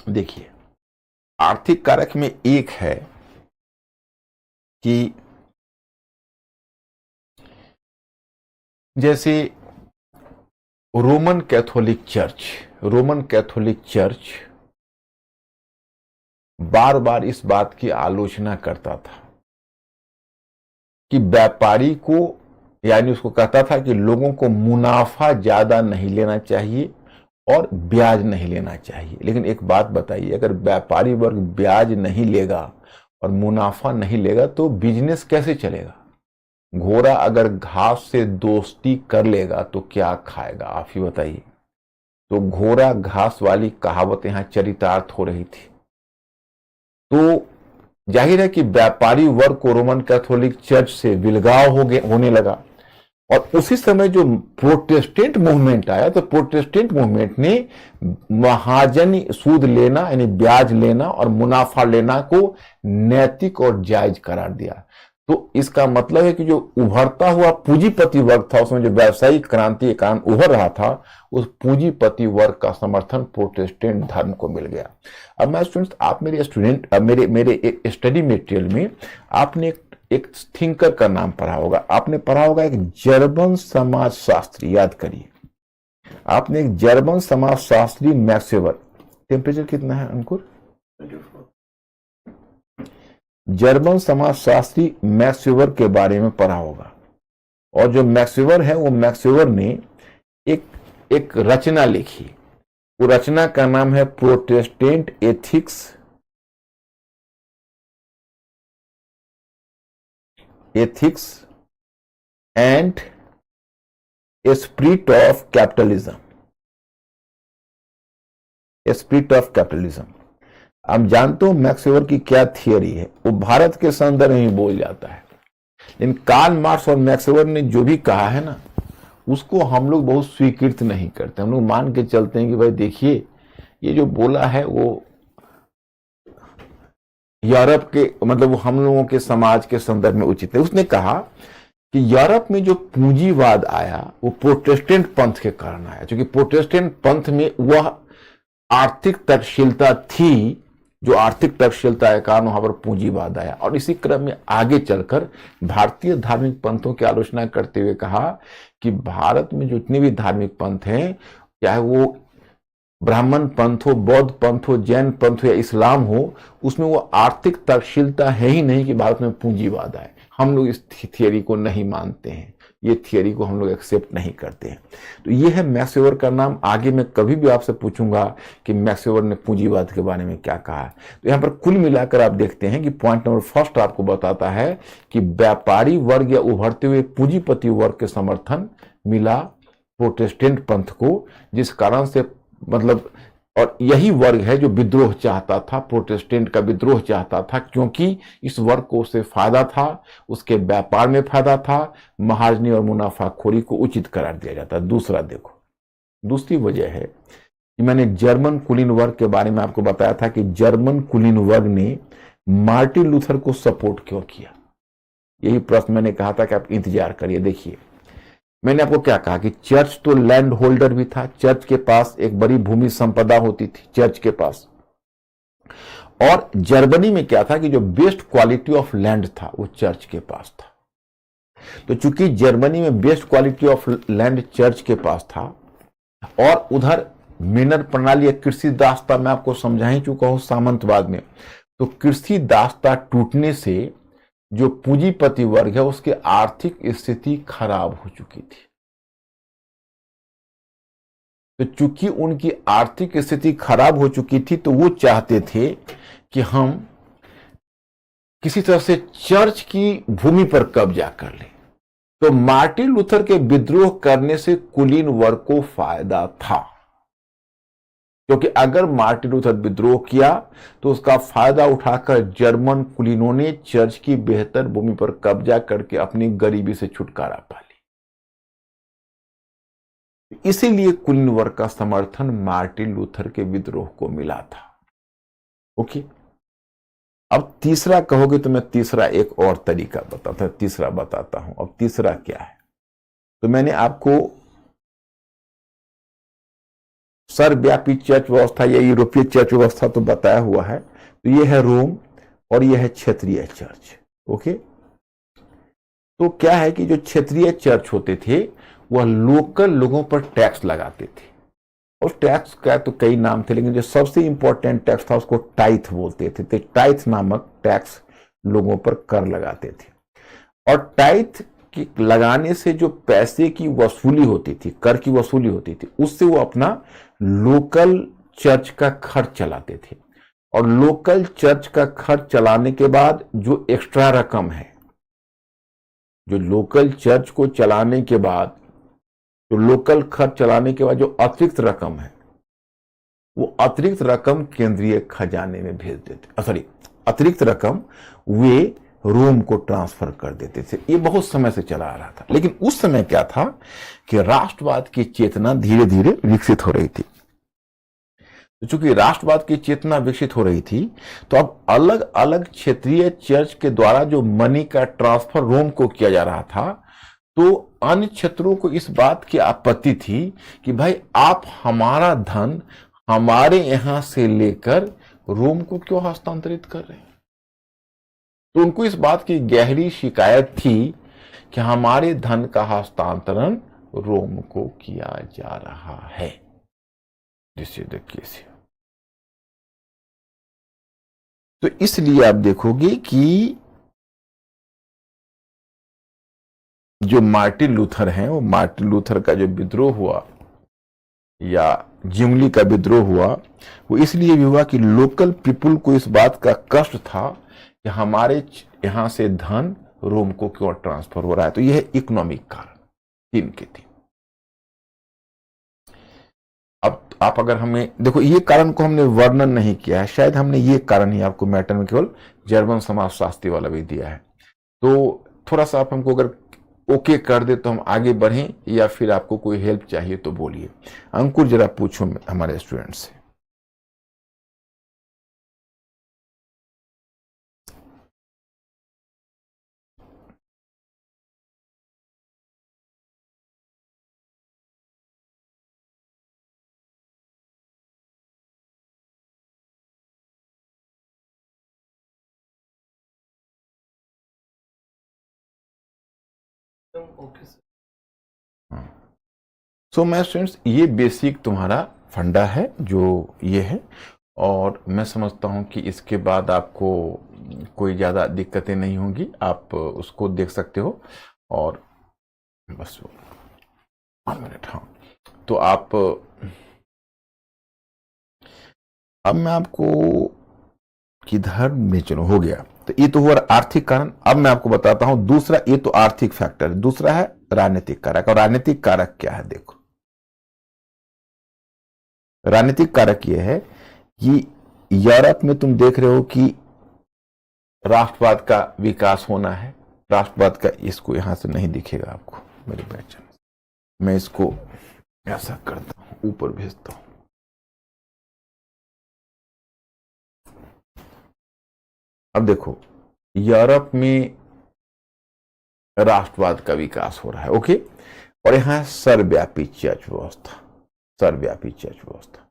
S1: देखिए, आर्थिक कारक में एक है कि जैसे रोमन कैथोलिक चर्च बार बार इस बात की आलोचना करता था कि व्यापारी को, यानी उसको कहता था कि लोगों को मुनाफा ज्यादा नहीं लेना चाहिए और ब्याज नहीं लेना चाहिए। लेकिन एक बात बताइए, अगर व्यापारी वर्ग ब्याज नहीं लेगा और मुनाफा नहीं लेगा तो बिजनेस कैसे चलेगा? घोड़ा अगर घास से दोस्ती कर लेगा तो क्या खाएगा? आप ही बताइए। तो घोड़ा घास वाली कहावत यहां चरितार्थ हो रही थी। तो जाहिर है कि व्यापारी वर्ग को रोमन कैथोलिक चर्च से विलगाव होने लगा। और उसी समय जो प्रोटेस्टेंट मूवमेंट आया, तो प्रोटेस्टेंट मूवमेंट ने महाजनी सूद लेना यानी ब्याज लेना और मुनाफा लेना को नैतिक और जायज करार दिया। तो इसका मतलब है कि जो उभरता हुआ पूंजीपति वर्ग था, उसमें जो व्यावसायिक क्रांति के कारण उभर रहा था, उस पूंजीपति वर्ग का समर्थन प्रोटेस्टेंट धर्म को मिल गया। अब मैं स्टूडेंट्स, आप मेरे स्टूडेंट, मेरे एक स्टडी मटेरियल में आपने एक थिंकर का नाम पढ़ा होगा। आपने पढ़ा होगा एक जर्मन समाजशास्त्री, याद करिए, आपने एक जर्मन समाजशास्त्री मैक्स वेबर, टेम्परेचर कितना है अंकुर? जर्मन समाजशास्त्री मैक्स वेबर के बारे में पढ़ा होगा। और जो मैक्स वेबर है, वो मैक्स वेबर ने एक रचना लिखी। वो रचना का नाम है Protestant ethics and spirit of capitalism. Spirit of capitalism. आप जानते हो मैक्स वेबर की क्या थियरी है? वो भारत के संदर्भ में ही बोल जाता है, लेकिन कार्ल मार्क्स और मैक्स वेबर ने जो भी कहा है ना, उसको हम लोग बहुत स्वीकृत नहीं करते। हम लोग मान के चलते हैं कि भाई देखिए, ये जो बोला है वो यूरोप के, मतलब वो हम लोगों के समाज के संदर्भ में उचित है। उसने कहा कि यूरोप में जो पूंजीवाद आया वो प्रोटेस्टेंट पंथ के कारण आया, क्योंकि प्रोटेस्टेंट पंथ में वह आर्थिक तक्षशिलता थी, जो आर्थिक तक्षशिलता के कारण वहां पर पूंजीवाद आया। और इसी क्रम में आगे चलकर भारतीय धार्मिक पंथों की आलोचना करते हुए कहा कि भारत में जितने भी धार्मिक पंथ हैं, चाहे वो ब्राह्मण पंथ हो, बौद्ध पंथ हो, जैन पंथ हो या इस्लाम हो, उसमें वो आर्थिक तक्षशिलता है ही नहीं कि भारत में पूंजीवाद आए। हम लोग इस थियरी को नहीं मानते हैं, ये थियरी को हम लोग एक्सेप्ट नहीं करते हैं। तो ये है मैक्स वेबर का नाम। आगे मैं कभी भी आपसे पूछूंगा कि मैक्स वेबर ने पूंजीवाद के बारे में क्या कहा है। तो यहाँ पर कुल मिलाकर आप देखते हैं कि पॉइंट नंबर फर्स्ट आपको बताता है कि व्यापारी वर्ग या उभरते हुए पूंजीपति वर्ग के समर्थन मिला प्रोटेस्टेंट पंथ को, जिस कारण से मतलब, और यही वर्ग है जो विद्रोह चाहता था, प्रोटेस्टेंट का विद्रोह चाहता था, क्योंकि इस वर्ग को उससे फायदा था, उसके व्यापार में फायदा था, महाजनी और मुनाफाखोरी को उचित करार दिया जाता। दूसरा देखो, दूसरी वजह है कि मैंने जर्मन कुलीन वर्ग के बारे में आपको बताया था कि जर्मन कुलीन वर्ग ने मार्टिन लूथर को सपोर्ट क्यों किया। यही प्रश्न मैंने कहा था कि आप इंतजार करिए। देखिए, मैंने आपको क्या कहा कि चर्च तो लैंड होल्डर भी था, चर्च के पास एक बड़ी भूमि संपदा होती थी चर्च के पास। और जर्मनी में क्या था कि जो बेस्ट क्वालिटी ऑफ लैंड था वो चर्च के पास था। तो चूंकि जर्मनी में best quality of land church के पास था, और उधर मेनर प्रणाली या कृषि दासता मैं आपको समझा ही चुका हूं सामंतवाद में, तो कृषि दासता टूटने से जो पूंजीपति वर्ग है उसकी आर्थिक स्थिति खराब हो चुकी थी। तो चूंकि उनकी आर्थिक स्थिति खराब हो चुकी थी, तो वो चाहते थे कि हम किसी तरह से चर्च की भूमि पर कब्जा कर लें। तो मार्टिन लूथर के विद्रोह करने से कुलीन वर्ग को फायदा था, क्योंकि अगर मार्टिन लूथर विद्रोह किया तो उसका फायदा उठाकर जर्मन कुलीनों ने चर्च की बेहतर भूमि पर कब्जा करके अपनी गरीबी से छुटकारा पा ली। इसीलिए कुलीन वर्ग का समर्थन मार्टिन लूथर के विद्रोह को मिला था। ओके, अब तीसरा कहोगे तो मैं तीसरा एक और तरीका बताता हूं। अब तीसरा क्या है? तो मैंने आपको सर्वव्यापी चर्च व्यवस्था या यूरोपीय चर्च व्यवस्था तो बताया हुआ है। तो ये है रोम और ये है क्षेत्रीय चर्च। ओके, तो क्या है कि जो क्षेत्रीय चर्च होते थे वह लोकल लोगों पर टैक्स लगाते थे। और टैक्स का तो कई नाम थे, लेकिन जो सबसे इंपॉर्टेंट टैक्स था उसको टाइथ बोलते थे। तो टाइथ नामक टैक्स लोगों पर कर लगाते थे। और टाइथ की लगाने से जो पैसे की वसूली होती थी, कर की वसूली होती थी, उससे वो अपना लोकल चर्च का खर्च चलाते थे। और लोकल चर्च का खर्च चलाने के बाद जो एक्स्ट्रा रकम है, जो लोकल चर्च को चलाने के बाद, जो लोकल खर्च चलाने के बाद जो अतिरिक्त रकम है, वो अतिरिक्त रकम केंद्रीय खजाने में भेज देते, अतिरिक्त रकम वे रोम को ट्रांसफर कर देते थे। ये बहुत समय से चला आ रहा था। लेकिन उस समय क्या था कि राष्ट्रवाद की चेतना धीरे धीरे विकसित हो रही थी। तो चूंकि राष्ट्रवाद की चेतना विकसित हो रही थी, तो अब अलग अलग क्षेत्रीय चर्च के द्वारा जो मनी का ट्रांसफर रोम को किया जा रहा था, तो अन्य क्षेत्रों को इस बात की आपत्ति थी कि भाई आप हमारा धन हमारे यहां से लेकर रोम को क्यों हस्तांतरित कर रहे हैं। तो उनको इस बात की गहरी शिकायत थी कि हमारे धन का हस्तांतरण रोम को किया जा रहा है। This is the case. तो इसलिए आप देखोगे कि जो मार्टिन लूथर हैं, वो मार्टिन लूथर का जो विद्रोह हुआ या जिंगली का विद्रोह हुआ, वो इसलिए भी हुआ कि लोकल पीपुल को इस बात का कष्ट था कि हमारे यहां से धन रोम को क्यों ट्रांसफर हो रहा है। तो यह है इकोनॉमिक कारण, तीन के तीन। अब आप अगर हमें देखो, ये कारण को हमने वर्णन नहीं किया है, शायद हमने ये कारण ही आपको मैटर में केवल जर्मन समाजशास्त्री वाला भी दिया है। तो थोड़ा सा आप हमको अगर ओके कर दे तो हम आगे बढ़ें, या फिर आपको कोई हेल्प चाहिए तो बोलिए। अंकुर जरा पूछो हमारे स्टूडेंट से। सो मैं स्टूडेंट्स, ये बेसिक तुम्हारा फंडा है जो ये है, और मैं समझता हूं कि इसके बाद आपको कोई ज़्यादा दिक्कतें नहीं होंगी, आप उसको देख सकते हो। और बस 1 मिनट, हाँ। तो आप अब मैं आपको किधर में, चलो हो गया। तो ये तो हुआ आर्थिक कारण। अब मैं आपको बताता हूं दूसरा, ये तो आर्थिक फैक्टर, दूसरा है राजनीतिक कारक। और राजनीतिक कारक क्या है, देखो राजनीतिक कारक ये है कि यूरोप में तुम देख रहे हो कि राष्ट्रवाद का विकास होना है। राष्ट्रवाद का, इसको यहां से नहीं दिखेगा आपको मेरे पहचान, मैं इसको ऐसा करता हूं, ऊपर भेजता हूं। अब देखो, यूरोप में राष्ट्रवाद का विकास हो रहा है, ओके। और यहां सर्वव्यापी चर्च व्यवस्था, सर्वव्यापी चर्च व्यवस्था।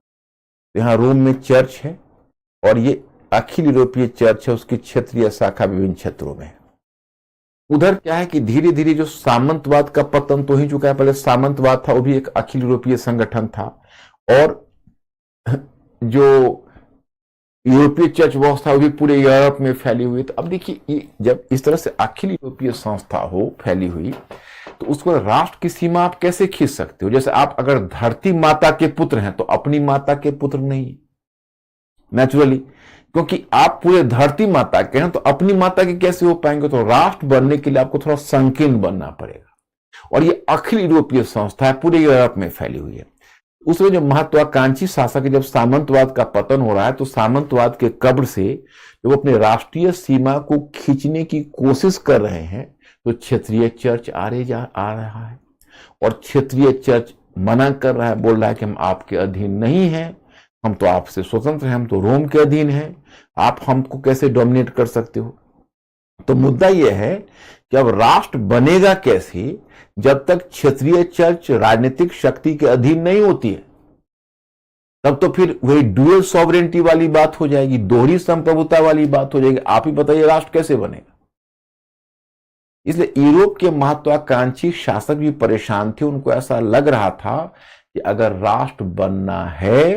S1: यहां रोम में चर्च है, और ये अखिल यूरोपीय चर्च है, उसकी क्षेत्रीय शाखा विभिन्न क्षेत्रों में है। उधर क्या है कि धीरे धीरे जो सामंतवाद का पतन तो ही चुका है, पहले सामंतवाद था, वो भी एक अखिल यूरोपीय संगठन था। और जो यूरोपीय चर्च व्यवस्था वो भी पूरे यूरोप में फैली हुई। तो अब देखिए, जब इस तरह से अखिल यूरोपीय संस्था हो फैली हुई, तो उसको राष्ट्र की सीमा आप कैसे खींच सकते हो। जैसे आप अगर धरती माता के पुत्र हैं तो अपनी माता के पुत्र नहीं, नेचुरली, क्योंकि आप पूरे धरती माता के हैं, तो अपनी माता के कैसे हो पाएंगे। तो राष्ट्र बनने के लिए आपको थोड़ा संकीर्ण बनना पड़ेगा। और ये अखिल यूरोपीय संस्था है, पूरे यूरोप में फैली हुई है। उसमें जो महत्वाकांक्षी शासक है, जब सामंतवाद का पतन हो रहा है, तो सामंतवाद के कब्र से जब वो अपने राष्ट्रीय सीमा को खींचने की कोशिश कर रहे हैं, तो क्षेत्रीय चर्च आ रहा है। और क्षेत्रीय चर्च मना कर रहा है, बोल रहा है कि हम आपके अधीन नहीं हैं, हम तो आपसे स्वतंत्र हैं, हम तो रोम के अधीन हैं, आप हमको कैसे डोमिनेट कर सकते हो। तो मुद्दा यह है कि अब राष्ट्र बनेगा कैसे, जब तक क्षेत्रीय चर्च राजनीतिक शक्ति के अधीन नहीं होती है। तब तो फिर वही ड्यूअल सॉवरेनिटी वाली बात हो जाएगी, दोहरी संप्रभुता वाली बात हो जाएगी। आप ही बताइए राष्ट्र कैसे बनेगा। इसलिए यूरोप के महत्वाकांक्षी शासक भी परेशान थे। उनको ऐसा लग रहा था कि अगर राष्ट्र बनना है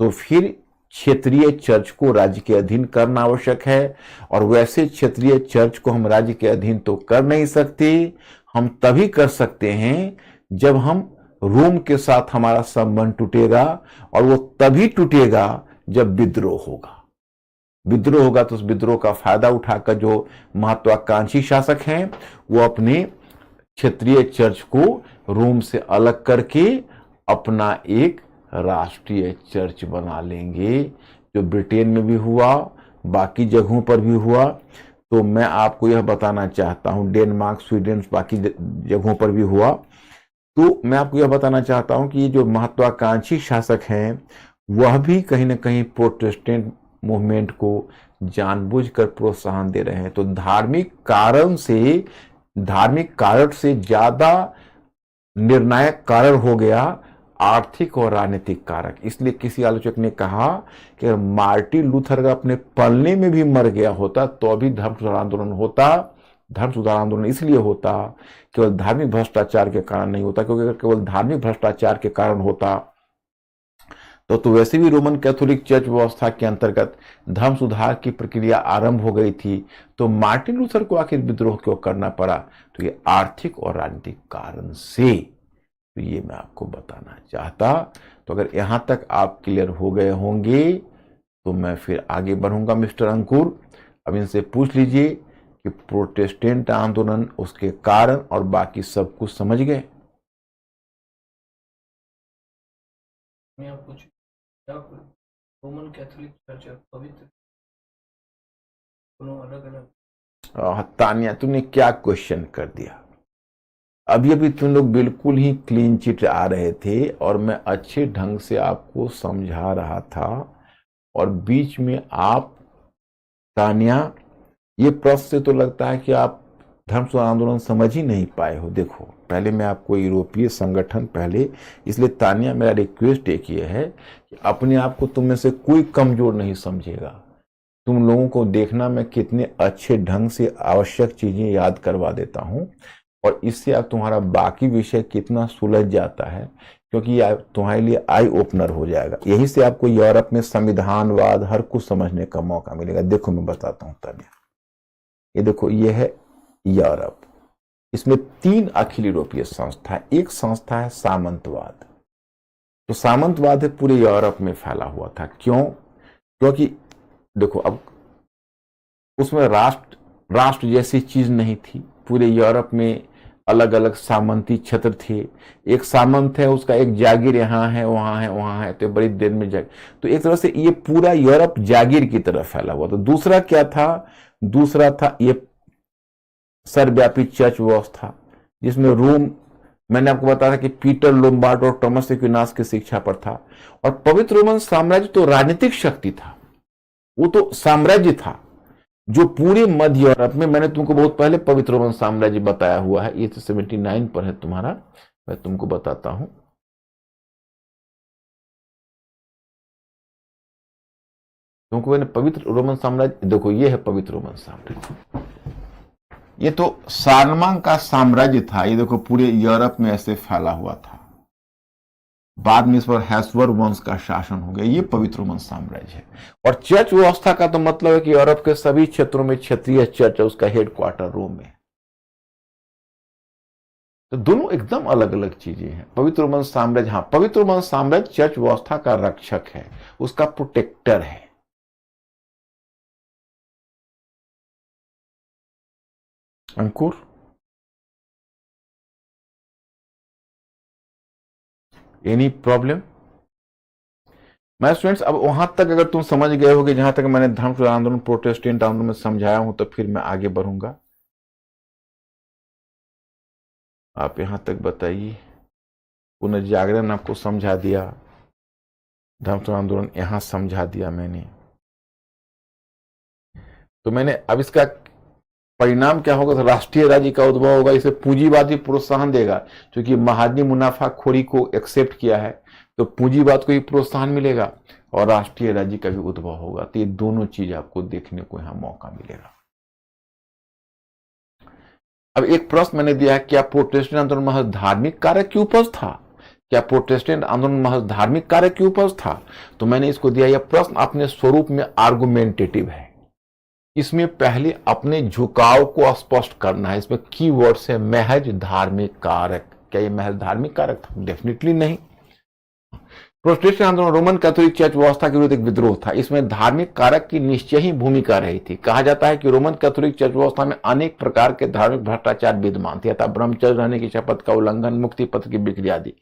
S1: तो फिर क्षेत्रीय चर्च को राज्य के अधीन करना आवश्यक है। और वैसे क्षेत्रीय चर्च को हम राज्य के अधीन तो कर नहीं सकते, हम तभी कर सकते हैं जब हम रोम के साथ हमारा संबंध टूटेगा। और वो तभी टूटेगा जब विद्रोह होगा। विद्रोह होगा तो उस विद्रोह का फायदा उठाकर जो महत्वाकांक्षी शासक हैं, वो अपने क्षेत्रीय चर्च को रोम से अलग करके अपना एक राष्ट्रीय चर्च बना लेंगे, जो ब्रिटेन में भी हुआ, बाकी जगहों पर भी हुआ। तो मैं आपको यह बताना चाहता हूं, डेनमार्क, स्वीडन, बाकी जगहों पर भी हुआ। तो मैं आपको यह बताना चाहता हूं कि ये जो महत्वाकांक्षी शासक हैं, वह भी कहीं ना कहीं प्रोटेस्टेंट मूवमेंट को जानबूझकर प्रोत्साहन दे रहे हैं। तो धार्मिक कारण से ज्यादा निर्णायक कारण हो गया आर्थिक और राजनीतिक कारक। इसलिए किसी आलोचक ने कहा कि मार्टिन लूथर अगर अपने पलने में भी मर गया होता तो अभी धर्म सुधार आंदोलन होता, धर्म सुधार आंदोलन इसलिए होता, केवल धार्मिक भ्रष्टाचार के कारण नहीं होता, क्योंकि अगर केवल धार्मिक भ्रष्टाचार के कारण होता तो वैसे भी रोमन कैथोलिक चर्च व्यवस्था के अंतर्गत धर्म सुधार की प्रक्रिया आरंभ हो गई थी, तो मार्टिन लूथर को आखिर विद्रोह क्यों करना पड़ा? तो ये आर्थिक और राजनीतिक कारण से, तो ये मैं आपको बताना चाहता। तो अगर यहां तक आप क्लियर हो गए होंगे तो मैं फिर आगे बढ़ूंगा। मिस्टर अंकुर, अब इनसे पूछ लीजिए कि प्रोटेस्टेंट आंदोलन, उसके कारण और बाकी सब कुछ समझ गए?
S2: रोमन कैथोलिक चर्च पवित्र दोनों अलग अलग।
S1: तानिया, तुमने क्या क्वेश्चन कर दिया? अभी अभी तुम लोग बिल्कुल ही क्लीन चिट आ रहे थे और मैं अच्छे ढंग से आपको समझा रहा था, और बीच में आप, तानिया, ये प्रश्न से तो लगता है कि आप धर्म सुधार आंदोलन समझ ही नहीं पाए हो। देखो, पहले मैं आपको यूरोपीय संगठन पहले, इसलिए तानिया मेरा रिक्वेस्ट एक ये है कि अपने आप को तुम में से कोई कमजोर नहीं समझेगा। तुम लोगों को देखना मैं कितने अच्छे ढंग से आवश्यक चीजें याद करवा देता हूं, और इससे अब तुम्हारा बाकी विषय कितना सुलझ जाता है, क्योंकि ये तुम्हारे लिए आई ओपनर हो जाएगा। यहीं से आपको यूरोप में संविधानवाद हर कुछ समझने का मौका मिलेगा। देखो मैं बताता हूं तानिया, ये देखो, ये है यूरोप। इसमें 3 अखिल यूरोपीय संस्था, एक संस्था है सामंतवाद। तो सामंतवाद है पूरे यूरोप में फैला हुआ था। क्यों? क्योंकि देखो, अब उसमें राष्ट्र जैसी चीज नहीं थी। पूरे यूरोप में अलग अलग सामंती क्षेत्र थे। एक सामंत है, उसका एक जागीर यहाँ है, वहां है, वहां है, तो बड़ी देर में तो एक तरह से ये पूरा यूरोप जागीर की तरफ फैला हुआ था। दूसरा क्या था? दूसरा था ये सर्वव्यापी चर्च व्यवस्था, जिसमें रोम, मैंने आपको बताया था कि पीटर लोम्बार्ड और टॉमस एक्विनास की शिक्षा पर था। और पवित्र रोमन साम्राज्य तो राजनीतिक शक्ति था, वो तो साम्राज्य था जो पूरे मध्य यूरोप में, मैंने तुमको बहुत पहले पवित्र रोमन साम्राज्य बताया हुआ है, ये तो 79 पर है तुम्हारा, मैं तुमको बताता हूं। तुमको मैंने पवित्र रोमन साम्राज्य, देखो ये है पवित्र रोमन साम्राज्य। ये तो सालमान का साम्राज्य था। ये देखो पूरे यूरोप में ऐसे फैला हुआ था। बाद में इस पर हैसवर वंश का शासन हो गया। ये पवित्र रोमन साम्राज्य है। और चर्च व्यवस्था का तो मतलब है कि यूरोप के सभी क्षेत्रों में क्षेत्रीय चर्च है, उसका हेडक्वार्टर रोम में। तो दोनों एकदम अलग अलग चीजें हैं। पवित्र रोमन साम्राज्य, हाँ, पवित्र रोमन साम्राज्य चर्च व्यवस्था का रक्षक है, उसका प्रोटेक्टर है। अंकुर, एनी प्रॉब्लम? मैं स्टूडेंट्स, अब वहां तक अगर तुम समझ गए होगे जहां तक मैंने धर्म सुधार आंदोलन, प्रोटेस्टेंट आंदोलन में समझाया हूं, तो फिर मैं आगे बढ़ूंगा। आप यहां तक बताइए। पुनर्जागरण आपको समझा दिया, धर्म सुधार आंदोलन यहां समझा दिया मैंने। तो मैंने अब इसका परिणाम क्या होगा? तो राष्ट्रीय राज्य का उद्भव होगा। इसे पूंजीवादी प्रोत्साहन देगा, क्योंकि महाजनी मुनाफाखोरी को एक्सेप्ट किया है, तो पूंजीवाद को ही प्रोत्साहन मिलेगा और राष्ट्रीय राज्य का भी उद्भव होगा। तो ये दोनों चीज आपको देखने को यहां मौका मिलेगा। अब एक प्रश्न मैंने दिया है, क्या प्रोटेस्टेंट आंदोलन महज धार्मिक कार्य की उपज था? क्या प्रोटेस्टेंट आंदोलन महज धार्मिक कार्य की उपज था? तो मैंने इसको दिया, यह प्रश्न अपने स्वरूप में आर्गुमेंटेटिव है। इसमें पहले अपने झुकाव को स्पष्ट करना है। इसमें कीवर्ड्स है महज धार्मिक कारक। क्या ये महज धार्मिक कारक था? डेफिनेटली नहीं। प्रोटेस्टेंट आंदोलन रोमन कैथोलिक चर्च व्यवस्था के विरुद्ध एक विद्रोह था। इसमें धार्मिक कारक की निश्चय ही भूमिका रही थी। कहा जाता है कि रोमन कैथोलिक चर्च व्यवस्था में अनेक प्रकार के धार्मिक भ्रष्टाचार विद्यमान थे, अतः ब्रह्मचर्य रहने की शपथ का उल्लंघन, मुक्ति पत्र की बिक्री आदि।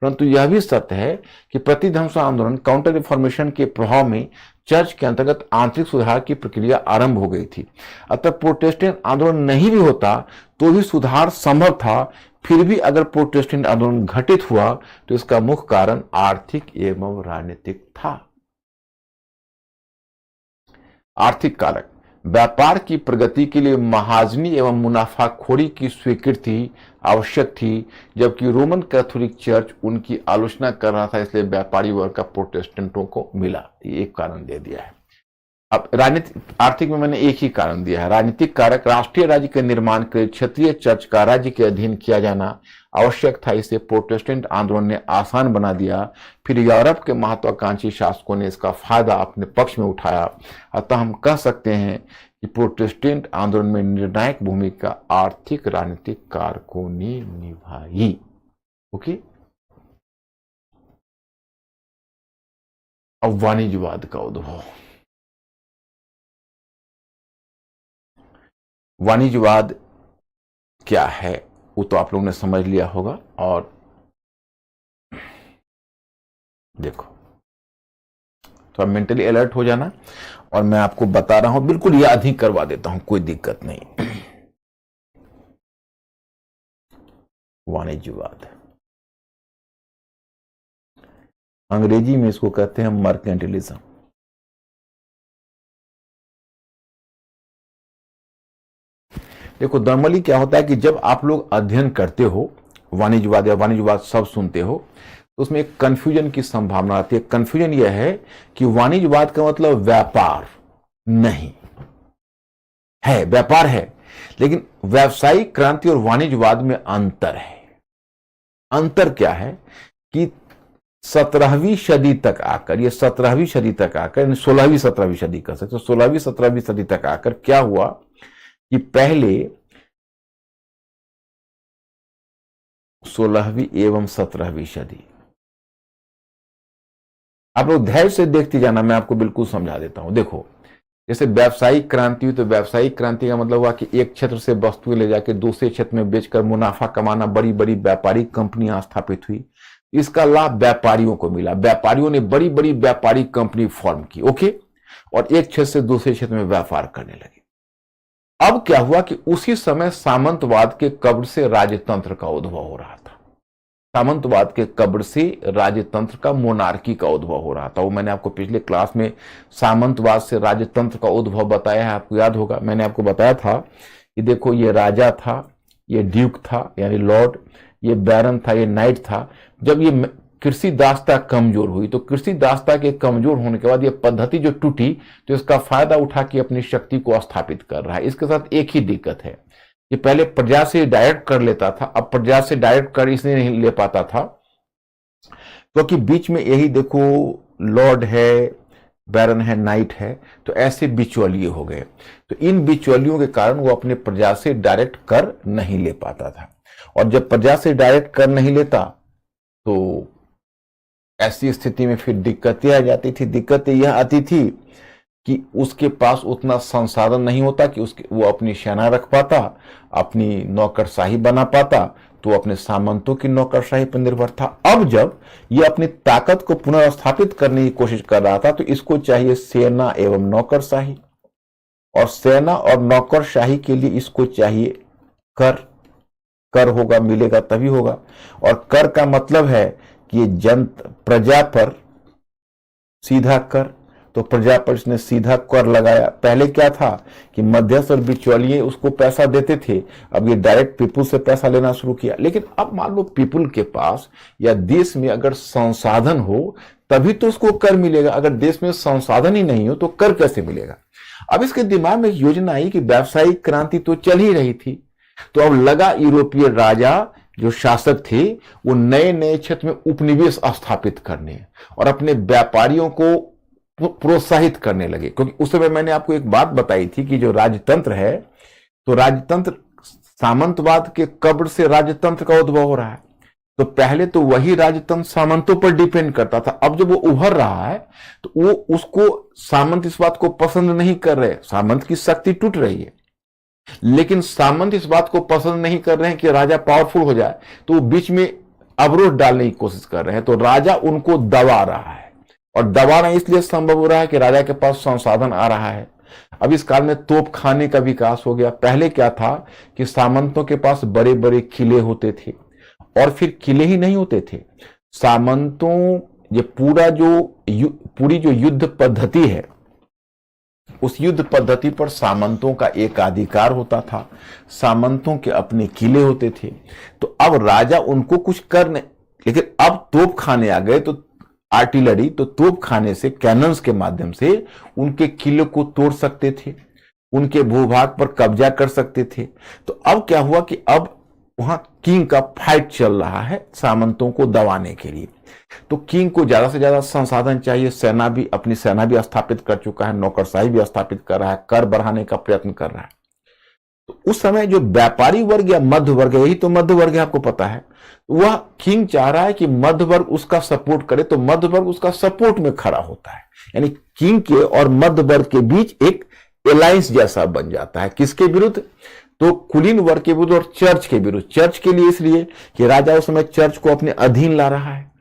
S1: परंतु यह भी सत्य है कि प्रति धर्म सुधार आंदोलन, काउंटर रिफॉर्मेशन के प्रभाव में चर्च के अंतर्गत आंतरिक सुधार की प्रक्रिया आरंभ हो गई थी। अतः प्रोटेस्टेंट आंदोलन नहीं भी होता तो भी सुधार संभव था। फिर भी अगर प्रोटेस्टेंट आंदोलन घटित हुआ तो इसका मुख्य कारण आर्थिक एवं राजनीतिक था। आर्थिक कारक, व्यापार की प्रगति के लिए महाजनी एवं मुनाफाखोरी की स्वीकृति आवश्यक थी, जबकि रोमन कैथोलिक चर्च उनकी आलोचना कर रहा था, इसलिए व्यापारी वर्ग का प्रोटेस्टेंटों को मिला। ये एक कारण दे दिया है। अब राजनीतिक आर्थिक में मैंने एक ही कारण दिया है। राजनीतिक कारक राष्ट्रीय राज्य के निर्माण के लिए क्षेत्रीय चर्च का राज्य के अधीन किया जाना आवश्यक था। इसे प्रोटेस्टेंट आंदोलन ने आसान बना दिया। फिर यूरोप के महत्वाकांक्षी शासकों ने इसका फायदा अपने पक्ष में उठाया। अतः हम कह सकते हैं कि प्रोटेस्टेंट आंदोलन में निर्णायक भूमिका आर्थिक राजनीतिक कारकों ने निभाई। ओके, अब वाणिज्यवाद का उद्भव। वाणिज्यवाद क्या है वो तो आप लोगों ने समझ लिया होगा। और देखो, तो आप मेंटली अलर्ट हो जाना, और मैं आपको बता रहा हूं, बिल्कुल याद ही करवा देता हूं, कोई दिक्कत नहीं। वाणिज्यवाद अंग्रेजी में इसको कहते हैं मर्केंटिलिज्म। देखो, नॉर्मली क्या होता है कि जब आप लोग अध्ययन करते हो वाणिज्यवाद या वाणिज्यवाद शब्द सुनते हो तो उसमें एक कंफ्यूजन की संभावना आती है। कंफ्यूजन यह है कि वाणिज्यवाद का मतलब व्यापार नहीं है, व्यापार है, लेकिन व्यावसायिक क्रांति और वाणिज्यवाद में अंतर है। अंतर क्या है कि 17वीं सदी तक आकर, ये 17वीं सदी तक आकर, 16वीं 17वीं सदी कह सकते, 16वीं 17वीं सदी तक आकर क्या हुआ कि पहले 16वीं एवं 17वीं सदी, आप लोग धैर्य से देखते जाना, मैं आपको बिल्कुल समझा देता हूं। देखो, जैसे व्यावसायिक क्रांति हुई तो व्यावसायिक क्रांति का मतलब हुआ कि एक क्षेत्र से वस्तुएं ले जाकर दूसरे क्षेत्र में बेचकर मुनाफा कमाना, बड़ी बड़ी व्यापारिक कंपनियां स्थापित हुई। इसका लाभ व्यापारियों को मिला, व्यापारियों ने बड़ी बड़ी व्यापारिक कंपनी फॉर्म की। ओके, और एक क्षेत्र से दूसरे क्षेत्र में व्यापार करने लगे। अब क्या हुआ कि उसी समय सामंतवाद के कब्र से राजतंत्र का उद्भव हो रहा था। सामंतवाद के कब्र से राजतंत्र का, मोनार्की का उद्भव हो रहा था। वो मैंने आपको पिछले क्लास में सामंतवाद से राजतंत्र का उद्भव बताया है, आपको याद होगा। मैंने आपको बताया था कि देखो, ये राजा था, ये ड्यूक था यानी लॉर्ड, ये बैरन था, ये नाइट था। जब ये कृषि दास्ता कमजोर हुई तो कृषि दास्ता के कमजोर होने के बाद ये पद्धति जो टूटी तो इसका फायदा उठा के अपनी शक्ति को स्थापित कर रहा है। इसके साथ एक ही दिक्कत है, ये पहले प्रजा से डायरेक्ट कर लेता था, अब प्रजा से डायरेक्ट कर इसलिए नहीं ले पाता था क्योंकि बीच में यही देखो, लॉर्ड है, बैरन है, नाइट है, तो ऐसे बिचौलिए हो गए। तो इन बिचौलियों के कारण वो अपने प्रजा से डायरेक्ट कर नहीं ले पाता था, और जब प्रजा से डायरेक्ट कर नहीं लेता तो ऐसी स्थिति में फिर दिक्कतें आ जाती थी। दिक्कतें यह आती थी कि उसके पास उतना संसाधन नहीं होता कि वो अपनी सेना रख पाता, अपनी नौकरशाही बना पाता, तो अपने सामंतों की नौकरशाही पर निर्भर था। अब जब ये अपनी ताकत को पुनर्स्थापित करने की कोशिश कर रहा था तो इसको चाहिए सेना एवं नौकरशाही, और सेना और नौकरशाही के लिए इसको चाहिए कर। कर होगा, मिलेगा तभी होगा। और कर का मतलब है कि प्रजा पर सीधा कर, तो प्रजा पर इसने सीधा कर लगाया। पहले क्या था कि मध्यस्थ और बिचौलिए उसको पैसा देते थे, अब ये डायरेक्ट पीपुल से पैसा लेना शुरू किया। लेकिन अब मान लो पीपुल के पास या देश में अगर संसाधन हो तभी तो उसको कर मिलेगा, अगर देश में संसाधन ही नहीं हो तो कर कैसे मिलेगा। अब इसके दिमाग में योजना आई कि व्यावसायिक क्रांति तो चल ही रही थी, तो अब लगा यूरोपीय राजा जो शासक थे वो नए नए क्षेत्र में उपनिवेश स्थापित करने और अपने व्यापारियों को प्रोत्साहित करने लगे। क्योंकि उस समय मैंने आपको एक बात बताई थी कि जो राजतंत्र है, तो राजतंत्र सामंतवाद के कब्र से राजतंत्र का उद्भव हो रहा है। तो पहले तो वही राजतंत्र सामंतों पर डिपेंड करता था, अब जब वो उभर रहा है तो वो उसको सामंत इस बात को पसंद नहीं कर रहे। सामंत की शक्ति टूट रही है, लेकिन सामंत इस बात को पसंद नहीं कर रहे हैं कि राजा पावरफुल हो जाए, तो वो बीच में अवरोध डालने की कोशिश कर रहे हैं। तो राजा उनको दबा रहा है, और दबाना इसलिए संभव हो रहा है कि राजा के पास संसाधन आ रहा है। अब इस काल में तोप खाने का विकास हो गया। पहले क्या था कि सामंतों के पास बड़े बड़े किले होते थे, और फिर किले ही नहीं होते थे, सामंतों ये पूरी जो युद्ध पद्धति है, उस युद्ध पद्धति पर सामंतों का एक अधिकार होता था, सामंतों के अपने किले होते थे। तो अब राजा उनको कुछ करने, लेकिन अब तोप खाने आ गए तो आर्टिलरी, तो तोप खाने से, कैनन्स के माध्यम से उनके किले को तोड़ सकते थे, उनके भूभाग पर कब्जा कर सकते थे। तो अब क्या हुआ कि अब वहां किंग का फाइट चल रहा है सामंतों को दबाने के लिए। तो किंग को ज्यादा से ज्यादा संसाधन चाहिए, सेना भी, अपनी सेना भी स्थापित कर चुका है, नौकरशाही भी स्थापित कर रहा है, कर बढ़ाने का प्रयत्न कर रहा है। तो उस समय जो व्यापारी वर्ग या मध्य वर्ग है, यही तो मध्य वर्ग है, आपको पता है, वह किंग चाह रहा है कि मध्य वर्ग उसका सपोर्ट करे, तो मध्य वर्ग उसका सपोर्ट में खड़ा होता है। यानी किंग के और मध्य वर्ग के बीच एक एलायंस जैसा बन जाता है। किसके विरुद्ध? तो कुलीन वर्ग के विरुद्ध और चर्च के विरुद्ध। चर्च के लिए इसलिए कि राजा उस समय चर्च को अपने अधीन ला रहा है,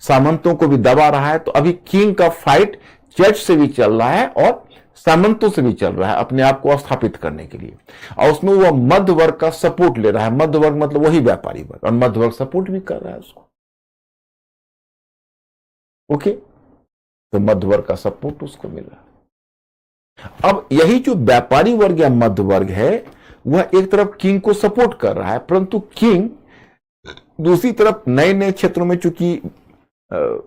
S1: सामंतों को भी दबा रहा है। तो अभी किंग का फाइट चर्च से भी चल रहा है और सामंतों से भी चल रहा है, अपने आप को स्थापित करने के लिए। और उसमें वह मध्य वर्ग का सपोर्ट ले रहा है। मध्य वर्ग मतलब वही व्यापारी वर्ग, और मध्य वर्ग सपोर्ट भी कर रहा है उसको। ओके, तो मध्य वर्ग का सपोर्ट उसको मिल रहा है। अब यही जो व्यापारी वर्ग या मध्य वर्ग है, वह एक तरफ किंग को सपोर्ट कर रहा है, परंतु किंग दूसरी तरफ नए नए क्षेत्रों में चूंकि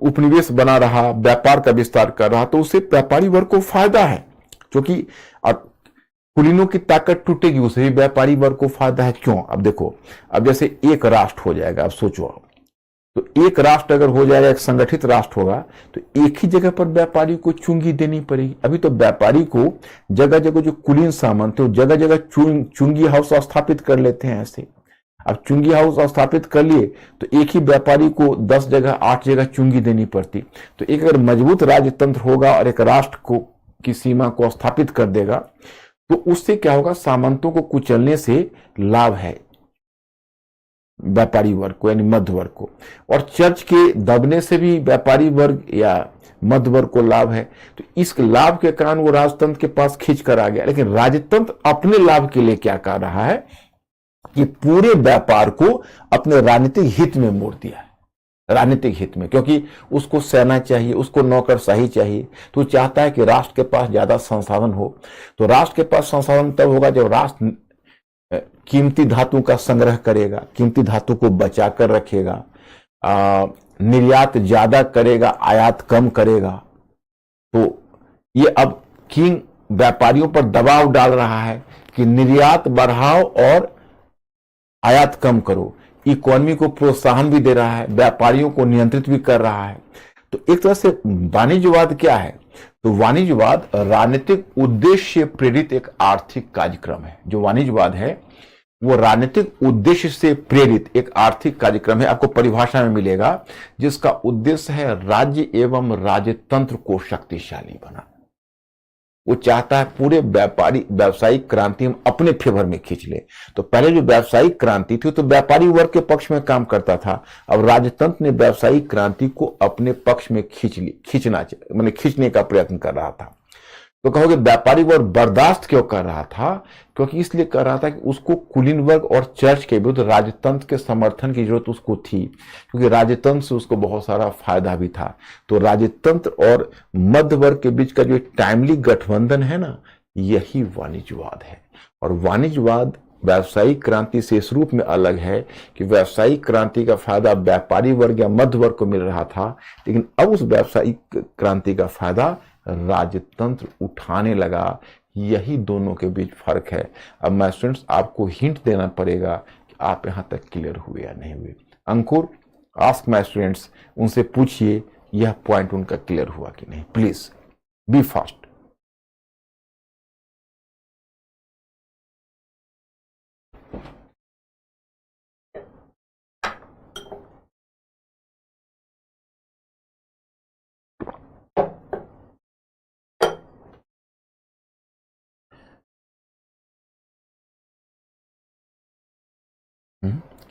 S1: उपनिवेश बना रहा, व्यापार का विस्तार कर रहा, तो उससे व्यापारी वर्ग को फायदा है, क्योंकि कुलीनों की ताकत टूटेगी, उसे भी व्यापारी वर्ग को फायदा है। क्यों? अब देखो, अब जैसे एक राष्ट्र हो जाएगा, अब सोचो आप, तो एक राष्ट्र अगर हो जाएगा, एक संगठित राष्ट्र होगा, तो एक ही जगह पर व्यापारी को चुंगी देनी पड़ेगी। अभी तो व्यापारी को जगह जगह जो कुलीन सामंत है, जगह जगह चुंगी हाउस स्थापित कर लेते हैं ऐसे। अब चुंगी हाउस स्थापित कर लिए तो एक ही व्यापारी को 10 जगह 8 जगह चुंगी देनी पड़ती। तो एक अगर मजबूत राजतंत्र होगा और एक राष्ट्र को की सीमा को स्थापित कर देगा, तो उससे क्या होगा, सामंतों को कुचलने से लाभ है व्यापारी वर्ग को, यानी मध्य वर्ग को, और चर्च के दबने से भी व्यापारी वर्ग या मध्य वर्ग को लाभ है। तो इस लाभ के कारण वो राजतंत्र के पास खींच कर आ गया। लेकिन राजतंत्र अपने लाभ के लिए क्या कर रहा है कि पूरे व्यापार को अपने राजनीतिक हित में मोड़ दिया है, राजनीतिक हित में, क्योंकि उसको सेना चाहिए, उसको नौकरशाही चाहिए। तो चाहता है कि राष्ट्र के पास ज्यादा संसाधन हो। तो राष्ट्र के पास संसाधन तब होगा जब राष्ट्र कीमती धातु का संग्रह करेगा, कीमती धातु को बचा कर रखेगा, निर्यात ज्यादा करेगा, आयात कम करेगा। तो ये अब किंग व्यापारियों पर दबाव डाल रहा है कि निर्यात बढ़ाओ और आयात कम करो। इकोनॉमी को प्रोत्साहन भी दे रहा है, व्यापारियों को नियंत्रित भी कर रहा है। तो एक तरह से वाणिज्यवाद क्या है? तो वाणिज्यवाद राजनीतिक उद्देश्य प्रेरित एक आर्थिक कार्यक्रम है। जो वाणिज्यवाद है वो राजनीतिक उद्देश्य से प्रेरित एक आर्थिक कार्यक्रम है। आपको परिभाषा में मिलेगा, जिसका उद्देश्य है राज्य एवं राजतंत्र को शक्तिशाली बनाना। वो चाहता है पूरे व्यावसायिक क्रांति हम अपने फेवर में खींच ले। तो पहले जो व्यावसायिक क्रांति थी तो व्यापारी वर्ग के पक्ष में काम करता था। अब राजतंत्र ने व्यावसायिक क्रांति को अपने पक्ष में खींचने का प्रयत्न कर रहा था। तो कहोगे व्यापारी वर्ग बर्दाश्त क्यों कर रहा था? क्योंकि इसलिए कर रहा था कि उसको कुलीन वर्ग और चर्च के विरुद्ध राजतंत्र के समर्थन की जरूरत उसको थी, क्योंकि राजतंत्र से उसको बहुत सारा फायदा भी था। तो राजतंत्र और मध्य वर्ग के बीच का जो टाइमली गठबंधन है ना, यही वाणिज्यवाद है। और वाणिज्यवाद व्यावसायिक क्रांति से इस रूप में अलग है कि व्यावसायिक क्रांति का फायदा व्यापारी वर्ग या मध्य वर्ग को मिल रहा था, लेकिन अब उस व्यावसायिक क्रांति का फायदा राजतंत्र उठाने लगा। यही दोनों के बीच फर्क है। अब मैं स्टूडेंट्स आपको हिंट देना पड़ेगा कि आप यहां तक क्लियर हुए या नहीं हुए। अंकुर, आस्क माय स्टूडेंट्स, उनसे पूछिए यह पॉइंट उनका क्लियर हुआ कि नहीं। Please be fast.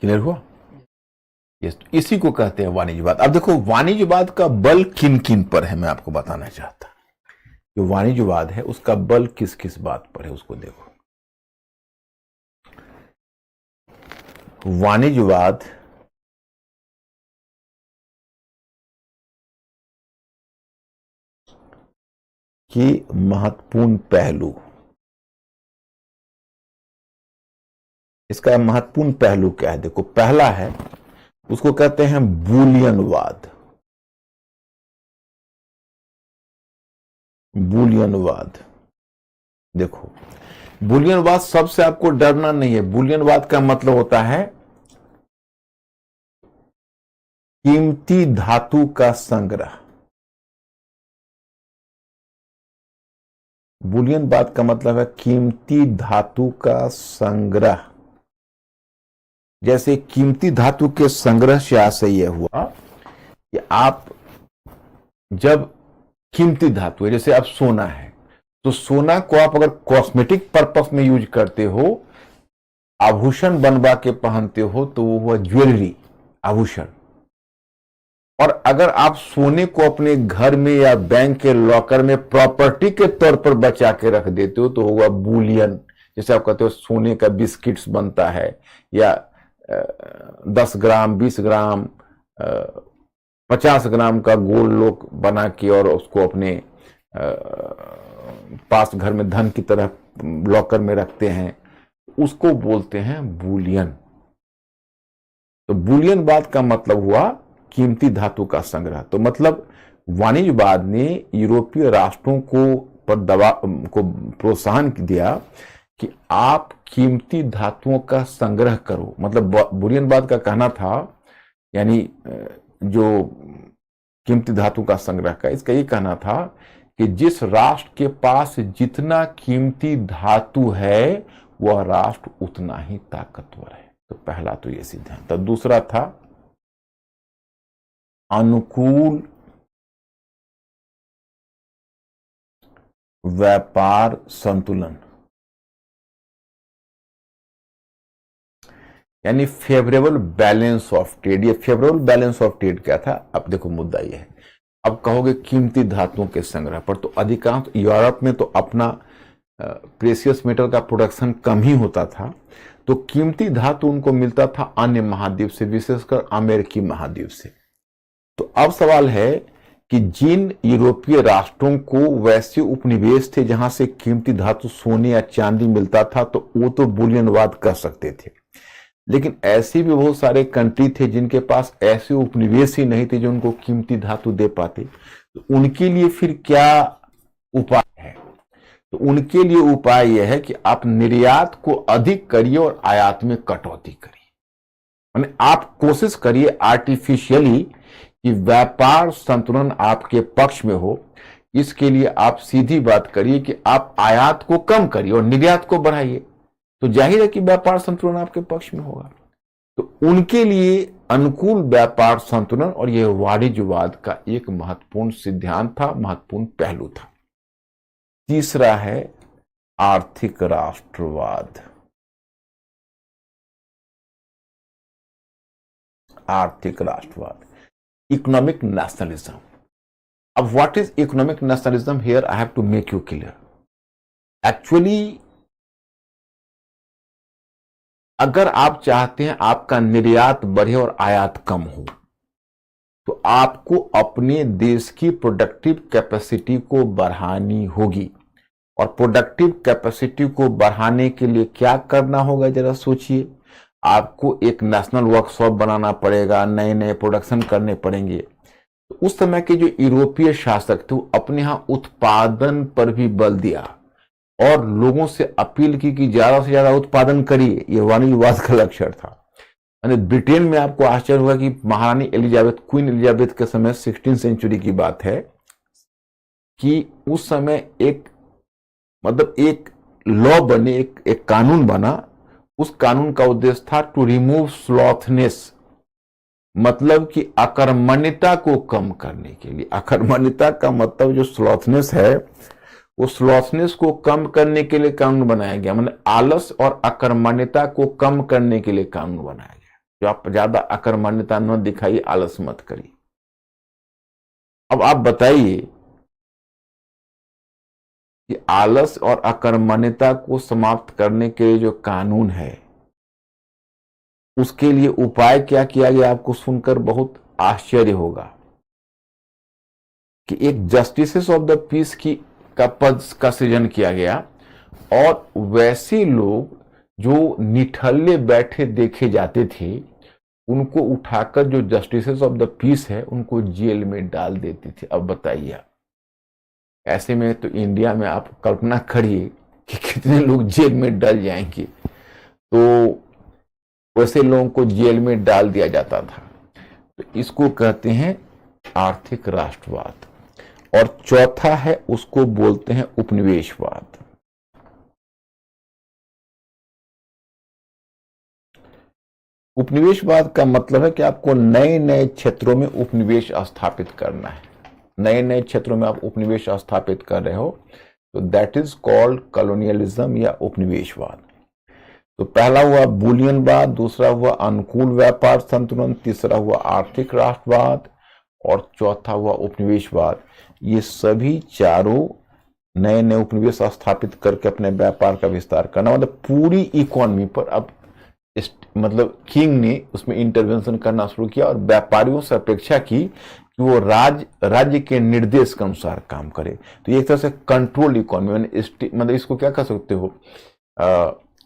S1: क्लियर हुआ? यस, इसी को कहते हैं वाणिज्यवाद। अब देखो वाणिज्यवाद का बल किन किन पर है, मैं आपको बताना चाहता। जो वाणिज्यवाद है उसका बल किस किस बात पर है उसको देखो। वाणिज्यवाद की महत्वपूर्ण पहलू, इसका महत्वपूर्ण पहलू क्या है? देखो, पहला है उसको कहते हैं बूलियनवाद। बूलियनवाद। देखो, बूलियनवाद सबसे आपको डरना नहीं है। बूलियनवाद का मतलब होता है कीमती धातु का संग्रह। बूलियनवाद का मतलब है कीमती धातु का संग्रह। जैसे कीमती धातु के संग्रह से आशय यह हुआ कि आप जब कीमती धातु है, जैसे अब सोना है, तो सोना को आप अगर कॉस्मेटिक पर्पस में यूज करते हो, आभूषण बनवा के पहनते हो, तो वो हुआ ज्वेलरी, आभूषण। और अगर आप सोने को अपने घर में या बैंक के लॉकर में प्रॉपर्टी के तौर पर बचा के रख देते हो, तो होगा बुलियन। जैसे आप कहते हो सोने का बिस्किट्स बनता है, या 10 ग्राम, 20 ग्राम, 50 ग्राम का गोल्ड लोग बना के और उसको अपने पास घर में धन की तरह लॉकर में रखते हैं, उसको बोलते हैं बुलियन। तो बुलियनवाद का मतलब हुआ कीमती धातु का संग्रह। तो मतलब वाणिज्यवाद ने यूरोपीय राष्ट्रों को प्रोत्साहन दिया कि आप कीमती धातुओं का संग्रह करो। मतलब बुलियनवाद का कहना था, यानी जो कीमती धातु का संग्रह का, इसका ये कहना था कि जिस राष्ट्र के पास जितना कीमती धातु है, वह राष्ट्र उतना ही ताकतवर है। तो पहला तो ये सिद्धांत था। दूसरा था अनुकूल व्यापार संतुलन, यानी फेवरेबल बैलेंस ऑफ ट्रेड। ये फेवरेबल बैलेंस ऑफ ट्रेड क्या था? अब देखो, मुद्दा ये है, अब कहोगे कीमती धातुओं के संग्रह पर, तो अधिकांश यूरोप में तो अपना प्रेशियस मेटल का प्रोडक्शन कम ही होता था, तो कीमती धातु उनको मिलता था अन्य महाद्वीप से, विशेषकर अमेरिकी महाद्वीप से। तो अब सवाल है कि जिन यूरोपीय राष्ट्रों को वैसे उपनिवेश थे जहां से कीमती धातु सोने या चांदी मिलता था, तो वो तो बुलियनवाद कर सकते थे। लेकिन ऐसे भी बहुत सारे कंट्री थे जिनके पास ऐसे उपनिवेश ही नहीं थे जो उनको कीमती धातु दे पाते। तो उनके लिए फिर क्या उपाय है? तो उनके लिए उपाय यह है कि आप निर्यात को अधिक करिए और आयात में कटौती करिए। माने आप कोशिश करिए आर्टिफिशियली कि व्यापार संतुलन आपके पक्ष में हो। इसके लिए आप सीधी बात करिए कि आप आयात को कम करिए और निर्यात को बढ़ाइए, तो जाहिर है कि व्यापार संतुलन आपके पक्ष में होगा। तो उनके लिए अनुकूल व्यापार संतुलन, और यह वाणिज्यवाद का एक महत्वपूर्ण सिद्धांत था, महत्वपूर्ण पहलू था। तीसरा है आर्थिक राष्ट्रवाद। आर्थिक राष्ट्रवाद, इकोनॉमिक नेशनलिज्म। अब what is economic nationalism? Here I have to make you clear. Actually अगर आप चाहते हैं आपका निर्यात बढ़े और आयात कम हो, तो आपको अपने देश की प्रोडक्टिव कैपेसिटी को बढ़ानी होगी। और प्रोडक्टिव कैपेसिटी को बढ़ाने के लिए क्या करना होगा, जरा सोचिए। आपको एक नेशनल वर्कशॉप बनाना पड़ेगा, नए नए प्रोडक्शन करने पड़ेंगे। तो उस समय के जो यूरोपीय शासक थे, वो अपने यहां उत्पादन पर भी बल दिया और लोगों से अपील की कि ज्यादा से ज्यादा उत्पादन करिए। यह वाणिज्यवाद का लक्षण था। ब्रिटेन में आपको आश्चर्य होगा कि महारानी एलिजाबेथ, क्वीन एलिजाबेथ के समय 16वीं सेंचुरी की बात है कि उस समय एक लॉ बने, एक कानून बना। उस कानून का उद्देश्य था टू रिमूव स्लॉथनेस, मतलब कि अकर्मण्यता को कम करने के लिए। अकर्मण्यता का मतलब जो स्लॉथनेस है, वो स्लॉथनेस को कम करने के लिए कानून बनाया गया। मतलब आलस और अकर्मण्यता को कम करने के लिए कानून बनाया गया, जो आप ज्यादा अकर्मण्यता न दिखाइए, आलस मत करिए। अब आप बताइए कि आलस और अकर्मण्यता को समाप्त करने के लिए जो कानून है, उसके लिए उपाय क्या किया गया? आपको सुनकर बहुत आश्चर्य होगा कि एक जस्टिसेस ऑफ द पीस का पद का सृजन किया गया, और वैसे लोग जो निठल्ले बैठे देखे जाते थे, उनको उठाकर जो जस्टिसेस ऑफ द पीस है, उनको जेल में डाल देते थे। अब बताइए, ऐसे में तो इंडिया में आप कल्पना करिए कि कितने लोग जेल में डल जाएंगे। तो वैसे लोगों को जेल में डाल दिया जाता था। तो इसको कहते हैं आर्थिक राष्ट्रवाद। और चौथा है, उसको बोलते हैं उपनिवेशवाद। उपनिवेशवाद का मतलब है कि आपको नए नए क्षेत्रों में उपनिवेश स्थापित करना है। नए नए क्षेत्रों में आप उपनिवेश स्थापित कर रहे हो, तो दैट इज कॉल्ड कॉलोनियलिज्म या उपनिवेशवाद। तो पहला हुआ बुलियनवाद, दूसरा हुआ अनुकूल व्यापार संतुलन, तीसरा हुआ आर्थिक राष्ट्रवाद और चौथा हुआ उपनिवेशवाद। ये सभी चारों नए नए उपनिवेश स्थापित करके अपने व्यापार का विस्तार करना, मतलब पूरी इकोनॉमी पर अब मतलब किंग ने उसमें इंटरवेंशन करना शुरू किया और व्यापारियों से अपेक्षा की कि वो राज्य के निर्देश के अनुसार काम करे। तो ये एक तरह से कंट्रोल इकोनॉमी, मतलब इसको क्या कह सकते हो,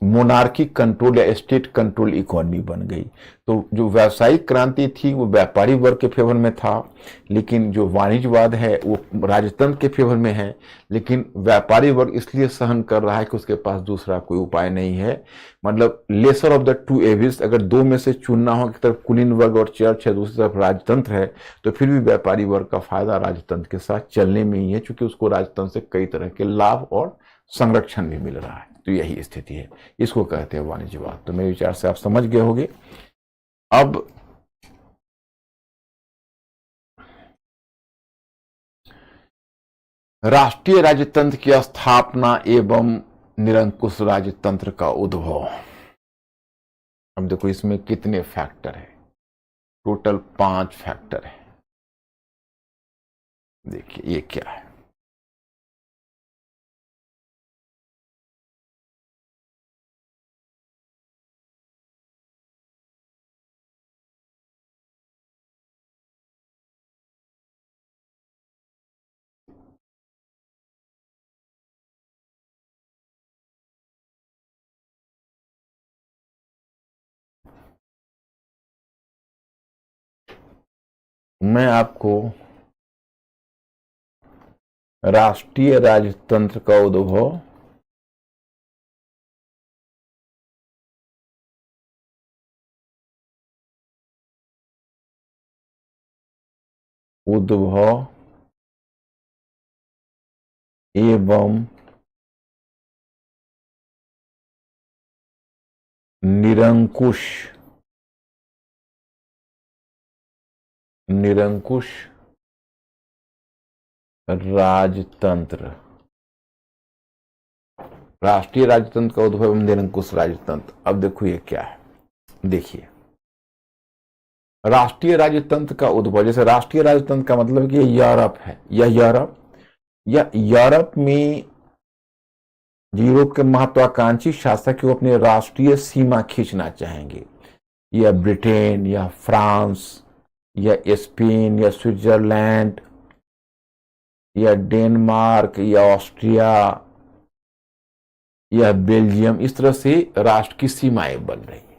S1: मोनार्की कंट्रोल या स्टेट कंट्रोल इकोनॉमी बन गई। तो जो व्यावसायिक क्रांति थी वो व्यापारी वर्ग के फेवर में था, लेकिन जो वाणिज्यवाद है वो राजतंत्र के फेवर में है। लेकिन व्यापारी वर्ग इसलिए सहन कर रहा है कि उसके पास दूसरा कोई उपाय नहीं है। मतलब lesser of the two evils, अगर दो में से चुनना हो, एक तरफ कुलीन वर्ग और चर्च है, दूसरी तरफ राजतंत्र है, तो फिर भी व्यापारी वर्ग का फायदा राजतंत्र के साथ चलने में ही है, क्योंकि उसको राजतंत्र से कई तरह के लाभ और संरक्षण भी मिल रहा है। तो यही स्थिति है, इसको कहते हैं वाणिज्यवाद। तो मेरे विचार से आप समझ गए होंगे। अब राष्ट्रीय राजतंत्र की स्थापना एवं निरंकुश राजतंत्र का उद्भव। अब देखो इसमें कितने फैक्टर है, टोटल 5 फैक्टर है। देखिए ये क्या है। मैं आपको राष्ट्रीय राजतंत्र का उद्भव एवं निरंकुश राजतंत्र, राष्ट्रीय राजतंत्र का उद्भव एवं निरंकुश राजतंत्र। अब देखो ये क्या है। देखिए राष्ट्रीय राजतंत्र का उद्भव, जैसे राष्ट्रीय राजतंत्र का मतलब कि यूरोप है, या यूरोप में यूरोप के महत्वाकांक्षी शासक वो अपने राष्ट्रीय सीमा खींचना चाहेंगे, या ब्रिटेन या फ्रांस या स्पेन या स्विट्जरलैंड या डेनमार्क या ऑस्ट्रिया या बेल्जियम, इस तरह से राष्ट्र की सीमाएं बन रही हैं।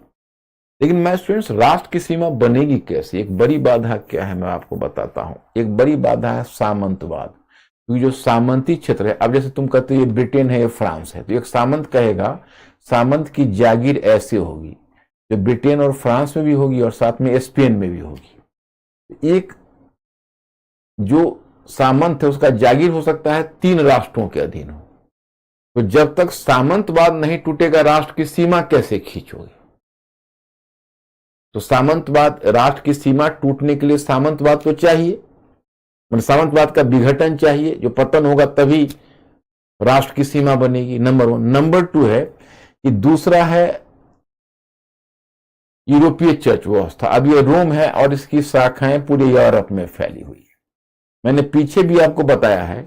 S1: लेकिन मैं स्टूडेंट्स, राष्ट्र की सीमा बनेगी कैसे? एक बड़ी बाधा क्या है मैं आपको बताता हूं। एक बड़ी बाधा है सामंतवाद। क्योंकि जो सामंती क्षेत्र है, अब जैसे तुम कहते हो ये ब्रिटेन है, ये फ्रांस है, तो एक सामंत कहेगा सामंत की जागीर ऐसे होगी, जो ब्रिटेन और फ्रांस में भी होगी और साथ में स्पेन में भी होगी। एक जो सामंत है उसका जागीर हो सकता है 3 राष्ट्रों के अधीन हो। तो जब तक सामंतवाद नहीं टूटेगा, राष्ट्र की सीमा कैसे खींचोगे? तो सामंतवाद, राष्ट्र की सीमा टूटने के लिए सामंतवाद तो चाहिए, मतलब सामंतवाद का विघटन चाहिए, जो पतन होगा तभी राष्ट्र की सीमा बनेगी, नंबर 1। नंबर 2 है कि दूसरा है यूरोपीय चर्च व्यवस्था। अब ये रोम है और इसकी शाखाएं पूरे यूरोप में फैली हुई है। मैंने पीछे भी आपको बताया है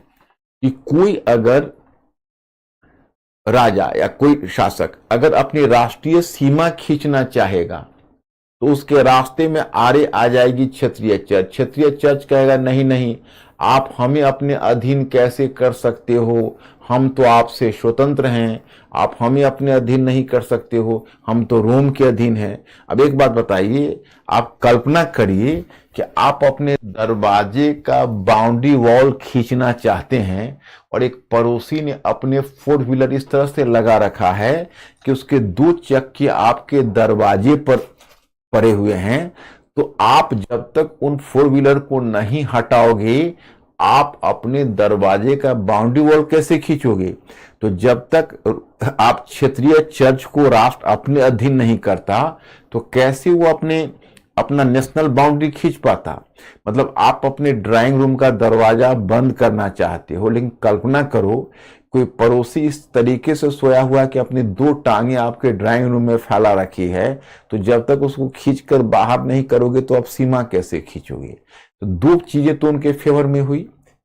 S1: कि कोई अगर राजा या कोई शासक अगर अपनी राष्ट्रीय सीमा खींचना चाहेगा तो उसके रास्ते में आड़े आ जाएगी क्षत्रिय चर्च। क्षत्रिय चर्च कहेगा नहीं नहीं, आप हमें अपने अधीन कैसे कर सकते हो, हम तो आपसे स्वतंत्र हैं, आप हमें अपने अधीन नहीं कर सकते हो, हम तो रोम के अधीन हैं। अब एक बात बताइए, आप कल्पना करिए कि आप अपने दरवाजे का बाउंड्री वॉल खींचना चाहते हैं और एक पड़ोसी ने अपने 4 व्हीलर इस तरह से लगा रखा है कि उसके 2 चक्के आपके दरवाजे पर पड़े हुए हैं, तो आप जब तक उन 4 व्हीलर को नहीं हटाओगे, आप अपने दरवाजे का बाउंड्री वॉल कैसे खींचोगे? तो जब तक आप क्षेत्रीय चर्च को राष्ट्र अपने अधीन नहीं करता, तो कैसे वो अपना नेशनल बाउंड्री खींच पाता? मतलब आप अपने ड्राइंग रूम का दरवाजा बंद करना चाहते हो, लेकिन कल्पना करो कोई पड़ोसी इस तरीके से सोया हुआ कि अपनी 2 टांगे आपके ड्राइंग रूम में फैला रखी है, तो जब तक उसको खींचकर बाहर नहीं करोगे तो आप सीमा कैसे खींचोगे? तो 2 चीजें तो उनके फेवर में हुई।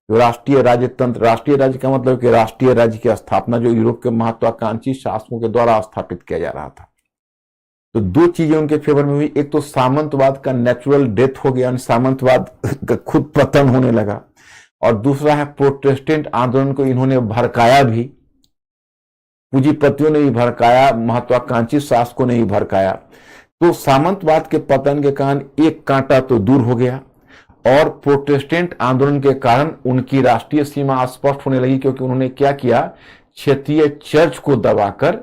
S1: जो राष्ट्रीय राज्य तंत्र, राष्ट्रीय राज्य का मतलब कि राष्ट्रीय राज्य की स्थापना जो यूरोप के महत्वाकांक्षी शासकों के द्वारा स्थापित किया जा रहा था, तो 2 चीजें उनके फेवर में हुई। एक तो सामंतवाद का नेचुरल डेथ हो गया, सामंतवाद का खुद पतन होने लगा, और दूसरा है प्रोटेस्टेंट आंदोलन को इन्होंने भड़काया भी, पूंजीपतियों ने भी भड़काया, महत्वाकांक्षी शासकों ने भी भड़काया। तो सामंतवाद के पतन के कारण एक कांटा तो दूर हो गया, और प्रोटेस्टेंट आंदोलन के कारण उनकी राष्ट्रीय सीमा स्पष्ट होने लगी, क्योंकि उन्होंने क्या किया, क्षेत्रीय चर्च को दबाकर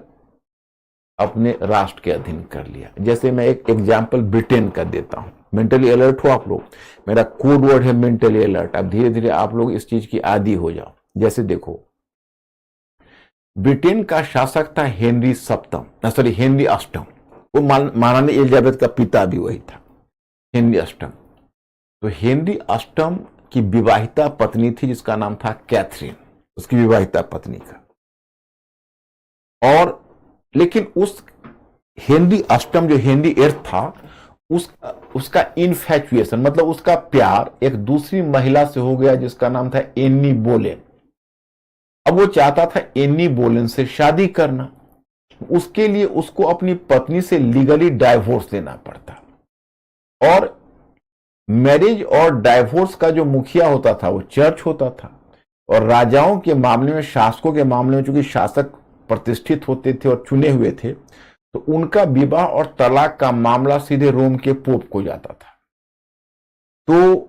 S1: अपने राष्ट्र के अधीन कर लिया। जैसे मैं एक एग्जाम्पल ब्रिटेन का देता हूं, मेंटली अलर्ट हो आप लोग, मेरा कोड वर्ड है मेंटली अलर्ट। अब धीरे धीरे आप लोग इस चीज की आदी हो जाओ। जैसे देखो, ब्रिटेन का शासक था हेनरी अष्टम, वो महारानी एलिजाबेथ का पिता भी वही था, हेनरी अष्टम। तो हेनरी अष्टम की विवाहिता पत्नी थी जिसका नाम था कैथरीन, उसकी विवाहिता पत्नी का। और लेकिन उस हेनरी अष्टम जो हेनरी एट था, उसका इनफैचुएशन मतलब उसका प्यार एक दूसरी महिला से हो गया जिसका नाम था एनी बोलेन। अब वो चाहता था एनी बोलेन से शादी करना, उसके लिए उसको अपनी पत्नी से लीगली डाइवोर्स लेना पड़ता। और मैरिज और डाइवोर्स का जो मुखिया होता था वो चर्च होता था, और राजाओं के मामले में, शासकों के मामले में चूंकि शासक प्रतिष्ठित होते थे और चुने हुए थे, तो उनका विवाह और तलाक का मामला सीधे रोम के पोप को जाता था। तो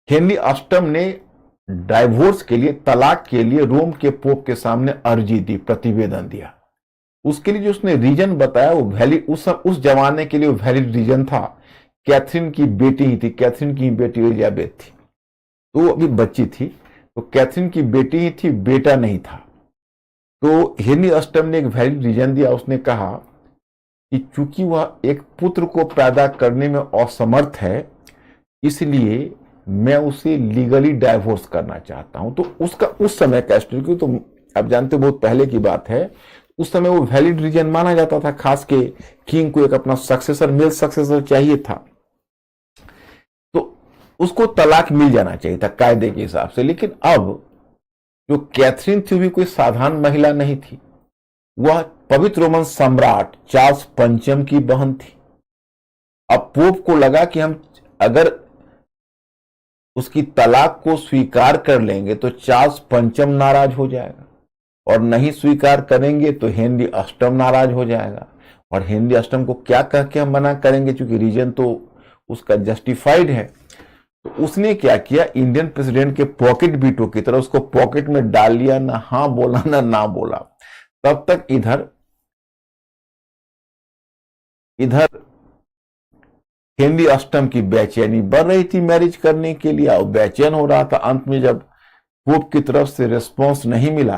S1: हेनरी अष्टम ने डाइवोर्स के लिए, तलाक के लिए रोम के पोप के सामने अर्जी दी, प्रतिवेदन दिया। उसके लिए जो उसने रीजन बताया वो वैलिड, उस जमाने के लिए वो वैलिड रीजन था। कैथरीन की बेटी ही थी, कैथरीन की बेटी एलिजाबेथ थी, तो वो अभी बच्ची थी, तो कैथरीन की बेटी ही थी, बेटा नहीं था। तो हेनरी अष्टम ने एक वैलिड रीजन दिया। उसने कहा कि चूंकि वह एक पुत्र को पैदा करने में असमर्थ है, इसलिए मैं उसे लीगली डाइवोर्स करना चाहता हूं। तो उसका उस समय का स्टोरी, तो आप जानते हो बहुत पहले की बात है, उस समय वो वैलिड रीजन माना जाता था। खास के किंग को एक अपना सक्सेसर, मेल सक्सेसर चाहिए था, तो उसको तलाक मिल जाना चाहिए था कायदे के हिसाब से। लेकिन अब जो कैथरीन थी भी कोई साधारण महिला नहीं थी, वह पवित्र रोमन सम्राट चार्ल्स पंचम की बहन थी। अब पोप को लगा कि हम अगर उसकी तलाक को स्वीकार कर लेंगे तो चार्ल्स पंचम नाराज हो जाएगा, और नहीं स्वीकार करेंगे तो हेनरी अष्टम नाराज हो जाएगा, और हेनरी अष्टम को क्या कह के हम मना करेंगे, क्योंकि रीजन तो उसका जस्टिफाइड है। तो उसने क्या किया, इंडियन प्रेसिडेंट के पॉकेट बीटो की तरह उसको पॉकेट में डाल लिया, ना हाँ बोला ना बोला। तब तक इधर हेनरी अष्टम की बेचैनी बढ़ रही थी मैरिज करने के लिए, और बेचैन हो रहा था। अंत में जब पोप की तरफ से रिस्पॉन्स नहीं मिला,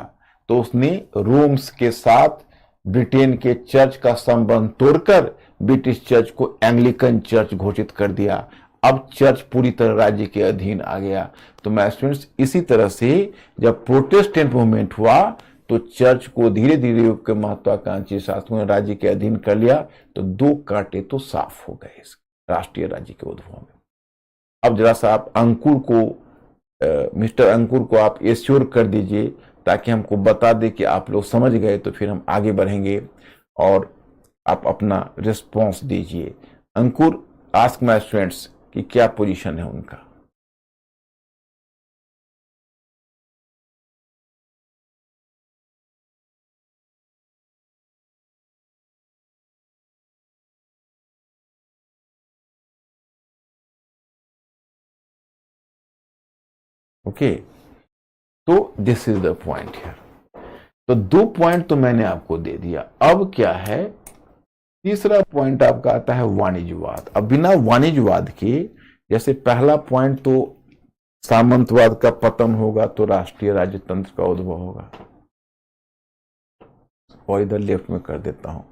S1: तो उसने रोम्स के साथ ब्रिटेन के चर्च का संबंध तोड़कर ब्रिटिश चर्च को एंग्लिकन चर्च घोषित कर दिया। अब चर्च पूरी तरह राज्य के अधीन आ गया। तो मैं स्टूडेंट्स, इसी तरह से जब प्रोटेस्टेंट मूवमेंट हुआ तो चर्च को धीरे धीरे यूरोप के महत्वाकांक्षी शासकों ने राज्य के अधीन कर लिया। तो 2 कांटे तो साफ हो गए इस राष्ट्रीय राज्य के उद्भव में। अब जरा सा आप अंकुर को, मिस्टर अंकुर को आप एश्योर कर दीजिए, ताकि हमको बता दे कि आप लोग समझ गए, तो फिर हम आगे बढ़ेंगे और आप अपना रिस्पॉन्स दीजिए। अंकुर, आस्क माय स्टूडेंट्स, कि क्या पोजीशन है उनका। ओके, तो this is the point here. तो 2 पॉइंट तो मैंने आपको दे दिया। अब क्या है, तीसरा पॉइंट आपका आता है वाणिज्यवाद। अब बिना वाणिज्यवाद के, जैसे पहला पॉइंट तो सामंतवाद का पतन होगा तो राष्ट्रीय राज्यतंत्र का उद्भव होगा, और इधर लेफ्ट में कर देता हूं।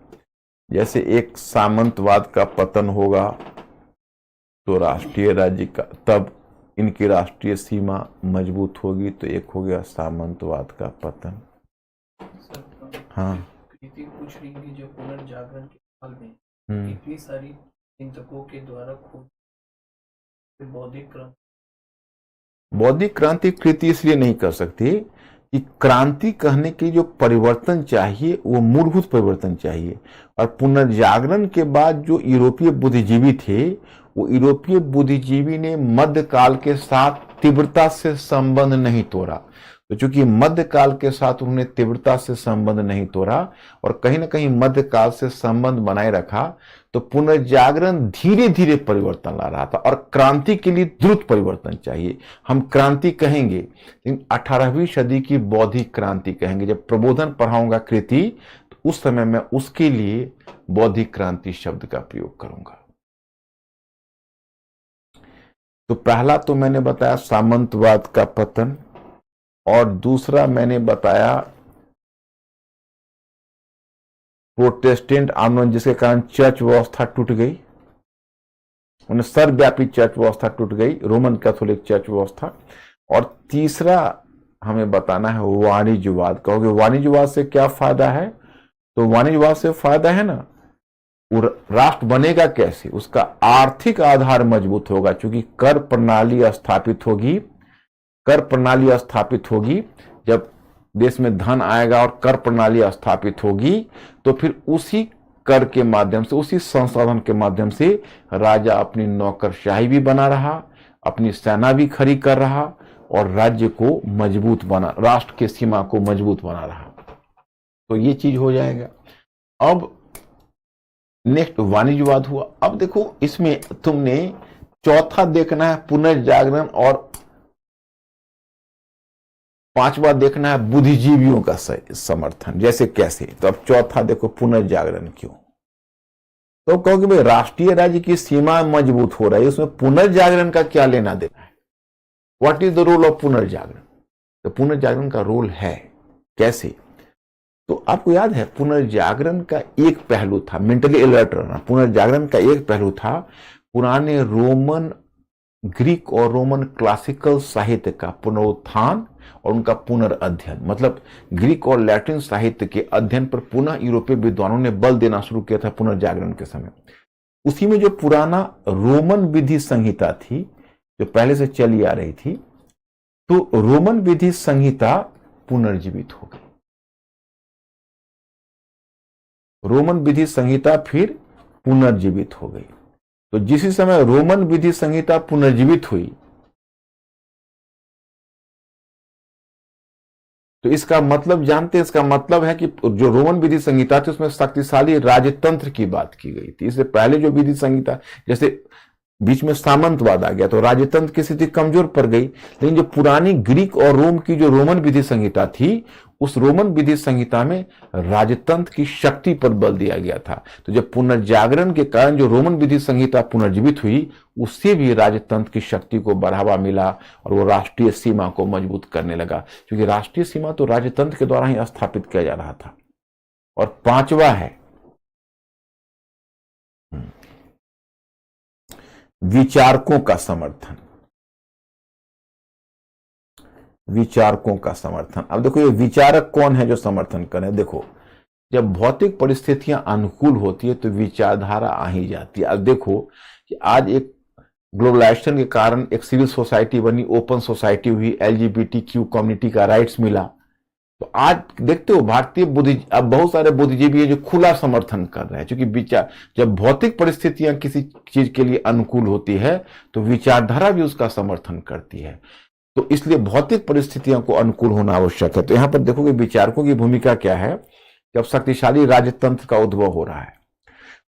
S1: जैसे एक सामंतवाद का पतन होगा तो राष्ट्रीय राज्य का, तब इनकी राष्ट्रीय सीमा मजबूत होगी, तो एक हो गया सामंतवाद का पतन।
S2: सर,
S1: हाँ,
S2: कृति पूछ रही है कि जो पुनर्जागरण के काल में इतनी सारी चिंतकों के द्वारा खोज
S1: बौद्धिक क्रांति कृति इसलिए नहीं कर सकती कि क्रांति कहने के जो परिवर्तन चाहिए वो मूलभूत परिवर्तन चाहिए। और पुनर्जागरण के बाद जो यूरोपीय बुद्धिजीवी थे, वो यूरोपीय बुद्धिजीवी ने मध्यकाल के साथ तीव्रता से संबंध नहीं तोड़ा। तो चूंकि मध्यकाल के साथ उन्होंने तीव्रता से संबंध नहीं तोड़ा और कहीं ना कहीं मध्यकाल से संबंध बनाए रखा, तो पुनर्जागरण धीरे धीरे परिवर्तन ला रहा था। और क्रांति के लिए द्रुत परिवर्तन चाहिए। हम क्रांति कहेंगे लेकिन 18वीं सदी की बौद्धिक क्रांति कहेंगे। जब प्रबोधन पढ़ाऊंगा कृति, तो उस समय मैं उसके लिए बौद्धिक क्रांति शब्द का प्रयोग करूंगा। तो पहला तो मैंने बताया सामंतवाद का पतन, और दूसरा मैंने बताया प्रोटेस्टेंट आंदोलन, जिसके कारण चर्च व्यवस्था टूट गई, उन्हें सर्वव्यापी चर्च व्यवस्था टूट गई, रोमन कैथोलिक चर्च व्यवस्था। और तीसरा हमें बताना है वाणिज्यवाद। कहोगे वाणिज्यवाद से क्या फायदा है? तो वाणिज्यवाद से फायदा है ना, राष्ट्र बनेगा कैसे, उसका आर्थिक आधार मजबूत होगा, क्योंकि कर प्रणाली स्थापित होगी। कर प्रणाली स्थापित होगी, जब देश में धन आएगा और कर प्रणाली स्थापित होगी, तो फिर उसी कर के माध्यम से, उसी संसाधन के माध्यम से राजा अपनी नौकरशाही भी बना रहा, अपनी सेना भी खड़ी कर रहा, और राज्य को मजबूत बना, राष्ट्र की सीमा को मजबूत बना रहा। तो ये चीज हो जाएगा। अब नेक्स्ट वाणिज्यवाद हुआ। अब देखो, इसमें तुमने चौथा देखना है पुनर्जागरण, और पांचवा देखना है बुद्धिजीवियों का समर्थन। जैसे कैसे? तो अब चौथा देखो, पुनर्जागरण क्यों? तो कहोगे भाई राष्ट्रीय राज्य की सीमा मजबूत हो रही है, उसमें पुनर्जागरण का क्या लेना देना है? What is the role of पुनर्जागरण? तो पुनर्जागरण का रोल है कैसे? तो आपको याद है, पुनर्जागरण का एक पहलू था मेंटली अलर्ट रहना। पुनर्जागरण का एक पहलू था पुराने रोमन, ग्रीक और रोमन क्लासिकल साहित्य का पुनरुत्थान और उनका पुनर्अध्ययन। मतलब ग्रीक और लैटिन साहित्य के अध्ययन पर पुनः यूरोपीय विद्वानों ने बल देना शुरू किया था पुनर्जागरण के समय। उसी में जो पुराना रोमन विधि संहिता थी, जो पहले से चली आ रही थी, तो रोमन विधि संहिता पुनर्जीवित हो गई। रोमन विधि संहिता फिर पुनर्जीवित हो गई। तो जिस समय रोमन विधि संहिता पुनर्जीवित हुई, तो इसका मतलब जानते हैं? इसका मतलब है कि जो रोमन विधि संहिता थी उसमें शक्तिशाली राजतंत्र की बात की गई थी। इससे पहले जो विधि संहिता, जैसे बीच में सामंतवाद आ गया तो राजतंत्र की स्थिति कमजोर पड़ गई। लेकिन जो पुरानी ग्रीक और रोम की जो रोमन विधि संहिता थी, उस रोमन विधि संहिता में राजतंत्र की शक्ति पर बल दिया गया था। तो जब पुनर्जागरण के कारण जो रोमन विधि संहिता पुनर्जीवित हुई, उससे भी राजतंत्र की शक्ति को बढ़ावा मिला और वो राष्ट्रीय सीमा को मजबूत करने लगा, क्योंकि राष्ट्रीय सीमा तो राजतंत्र के द्वारा ही स्थापित किया जा रहा था। और पांचवा है विचारकों का समर्थन। विचारकों का समर्थन। अब देखो, ये विचारक कौन है जो समर्थन करें? देखो, जब भौतिक परिस्थितियां अनुकूल होती है तो विचारधारा आ ही जाती है। अब देखो कि आज एक ग्लोबलाइजेशन के कारण एक सिविल सोसाइटी बनी, ओपन सोसाइटी हुई, एलजीबीटीक्यू कम्युनिटी का राइट्स मिला, तो आज देखते हो भारतीय अब बहुत सारे बुद्धिजीवी है जो खुला समर्थन कर रहे हैं, क्योंकि विचार, जब भौतिक परिस्थितियां किसी चीज के लिए अनुकूल होती है तो विचारधारा भी उसका समर्थन करती है। तो इसलिए भौतिक परिस्थितियों को अनुकूल होना आवश्यक है। तो यहां पर देखोगे विचारकों की भूमिका क्या है। जब शक्तिशाली राजतंत्र का उद्भव हो रहा है,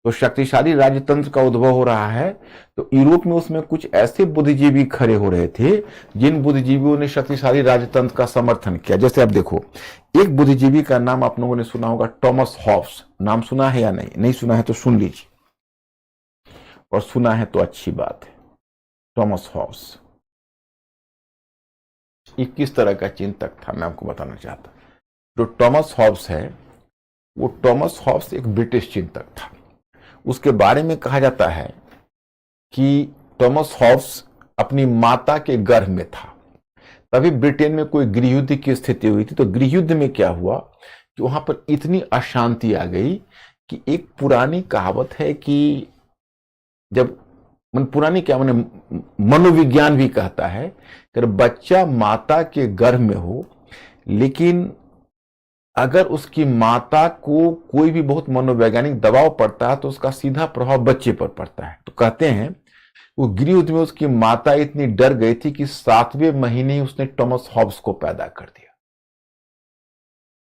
S1: तो शक्तिशाली राजतंत्र का उद्भव हो रहा है तो यूरोप में उसमें कुछ ऐसे बुद्धिजीवी खड़े हो रहे थे जिन बुद्धिजीवियों ने शक्तिशाली राजतंत्र का समर्थन किया। जैसे आप देखो, एक बुद्धिजीवी का नाम आप लोगों ने सुना होगा, टॉमस हॉब्स। नाम सुना है या नहीं? नहीं सुना है तो सुन लीजिए, और सुना है तो अच्छी बात है। टॉमस हॉब्स एक किस तरह का चिंतक था, मैं आपको बताना चाहता। जो टॉमस हॉब्स है, वो टॉमस हॉब्स एक ब्रिटिश चिंतक था। उसके बारे में कहा जाता है कि टॉमस हॉब्स अपनी माता के गर्भ में था। तभी ब्रिटेन में कोई गृहयुद्ध की स्थिति हुई थी। तो गृहयुद्ध में क्या हुआ कि वहां पर इतनी अशांति आ गई कि एक पुरानी कहावत है कि जब पुरानी क्या मैंने मनोविज्ञान भी कहता है कि बच्चा माता के गर्भ में हो, लेकिन अगर उसकी माता को कोई भी बहुत मनोवैज्ञानिक दबाव पड़ता है तो उसका सीधा प्रभाव बच्चे पर पड़ता है। तो कहते हैं वो गृहयुद्ध में उसकी माता इतनी डर गई थी कि 7वें महीने ही उसने टॉमस हॉब्स को पैदा कर दिया।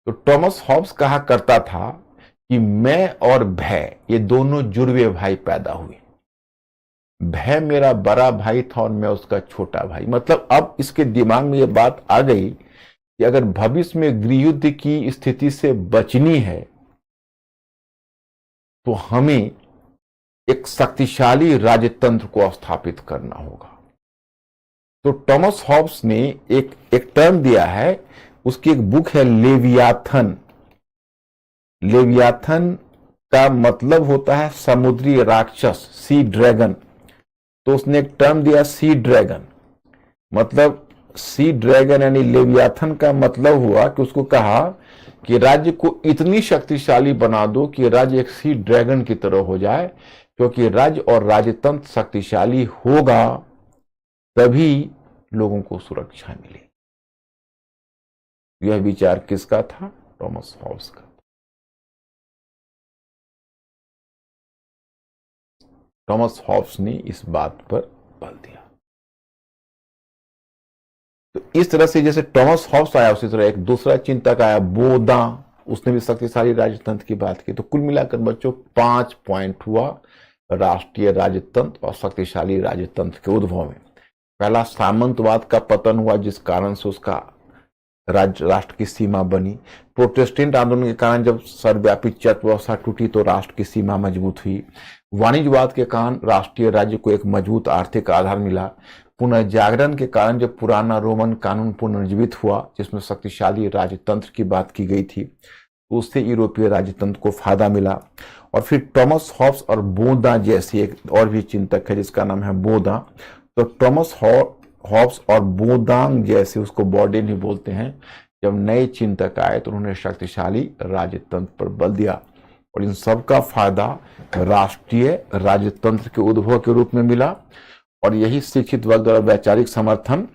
S1: तो टॉमस हॉब्स कहा करता था कि मैं और भय, ये दोनों जुड़वे भाई पैदा हुए। भय मेरा बड़ा भाई था और मैं उसका छोटा भाई। मतलब अब इसके दिमाग में ये बात आ गई कि अगर भविष्य में गृहयुद्ध की स्थिति से बचनी है तो हमें एक शक्तिशाली राजतंत्र को स्थापित करना होगा। तो टॉमस हॉब्स ने एक टर्म दिया है, उसकी एक बुक है लेवियाथन। लेवियाथन का मतलब होता है समुद्री राक्षस, सी ड्रैगन। तो उसने एक टर्म दिया सी ड्रैगन। मतलब सी ड्रैगन यानी लेवियाथन का मतलब हुआ कि उसको कहा कि राज्य को इतनी शक्तिशाली बना दो कि राज्य एक सी ड्रैगन की तरह हो जाए, क्योंकि राज्य और राजतंत्र शक्तिशाली होगा तभी लोगों को सुरक्षा मिले। यह विचार किसका था? टॉमस हॉब्स का। टॉमस हॉब्स ने इस बात पर बल दिया। तो इस तरह से जैसे टॉमस हॉब्स आया, उसी तरह एक दूसरा चिंतक आया, बोदा। उसने भी शक्तिशाली राजतंत्र की बात की। तो कुल मिलाकर बच्चों 5 पॉइंट हुआ राष्ट्रीय राजतंत्र और शक्तिशाली राजतंत्र के उद्भव में। पहला, सामंतवाद का पतन हुआ जिस कारण से उसका राष्ट्र की सीमा बनी। प्रोटेस्टेंट आंदोलन के कारण जब सर्वव्यापी चर्च व्यवस्था टूटी तो राष्ट्र की सीमा मजबूत हुई। वाणिज्यवाद के कारण राष्ट्रीय राज्य को एक मजबूत आर्थिक आधार मिला। पुनर्जागरण के कारण जब पुराना रोमन कानून पुनर्जीवित हुआ जिसमें शक्तिशाली राजतंत्र की बात की गई थी, तो उससे यूरोपीय राजतंत्र को फायदा मिला। और फिर टॉमस हॉब्स और बोदा जैसे एक और भी चिंतक है जिसका नाम है बोदा। तो टॉमस हॉब्स और बोदांग जैसे, उसको बॉडेन ही बोलते हैं, जब नए चिंतक आए तो उन्होंने शक्तिशाली राजतंत्र पर बल दिया। और इन सब का फायदा राष्ट्रीय राजतंत्र के उद्भव के रूप में मिला। और यही शिक्षित वर्ग द्वारा वैचारिक समर्थन।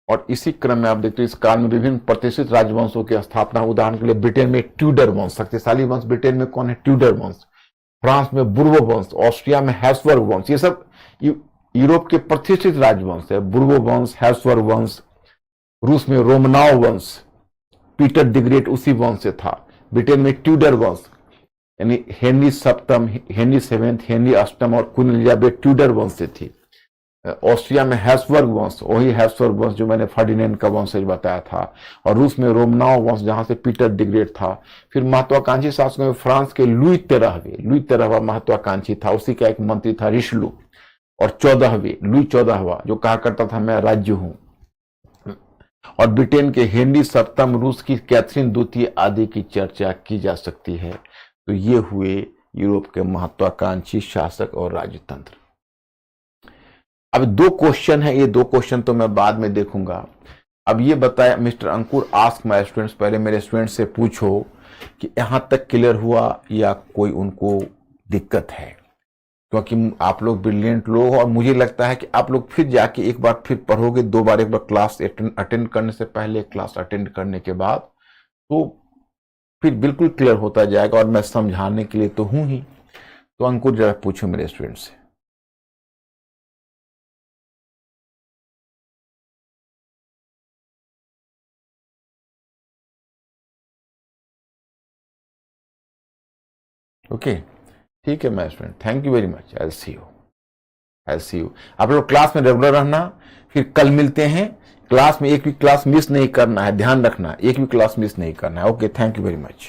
S1: और इसी क्रम में आप देखते हो इस काल में विभिन्न प्रतिष्ठित राजवंशों की स्थापना। उदाहरण के लिए ब्रिटेन में ट्यूडर वंश, शक्तिशाली वंश ब्रिटेन में कौन है? ट्यूडर वंश। फ्रांस में बुर्बो वंश, ऑस्ट्रिया में हैब्सबर्ग वंश। ये सब यूरोप के प्रतिष्ठित राजवंश है। बुर्बो वंश, हैब्सबर्ग वंश। रूस में रोमनाव वंश, पीटर द ग्रेट उसी वंश से था। ब्रिटेन में ट्यूडर वंश यानी हेनरी सप्तम, हेनरी सेवेंथ, हेनरी अष्टम और क्वीन एलिजाबेथ ट्यूडर वंश से थी। ऑस्ट्रिया में हैब्सबर्ग वंश, वही हैब्सबर्ग वंश जो मैंने फर्डिनेंड का वंशज बताया था। और रूस में रोमनाव वंश जहां से पीटर द ग्रेट था। फिर महत्वाकांक्षी शासकों में फ्रांस के लुई 13वां महत्वाकांक्षी था, उसी का एक मंत्री था रिशलू। और 14वें लुई 14वां जो कहा करता था मैं राज्य हूं। और ब्रिटेन के हेनरी सप्तम, रूस की कैथरीन द्वितीय आदि की चर्चा की जा सकती है। तो ये हुए यूरोप के महत्वाकांक्षी शासक और राजतंत्र। अब 2 क्वेश्चन है, ये 2 क्वेश्चन तो मैं बाद में देखूंगा। अब ये बताया mister Ankur ask my students, पहले मेरे स्टूडेंट से पूछो कि यहां तक क्लियर हुआ या कोई उनको दिक्कत है, क्योंकि आप लोग ब्रिलियंट लोग हो और मुझे लगता है कि आप लोग फिर जाके एक बार फिर पढ़ोगे, 2 बार, एक बार क्लास अटेंड करने से पहले, क्लास अटेंड करने के बाद, तो फिर बिल्कुल क्लियर होता जाएगा, और मैं समझाने के लिए तो हूं ही। तो अंकुर जरा पूछो मेरे स्टूडेंट से। ओके, ठीक है my student, thank you very much. I see you. आप लोग क्लास में रेगुलर रहना, फिर कल मिलते हैं। क्लास में एक भी क्लास मिस नहीं करना है, ध्यान रखना, एक भी क्लास मिस नहीं करना है। Okay, thank you very much.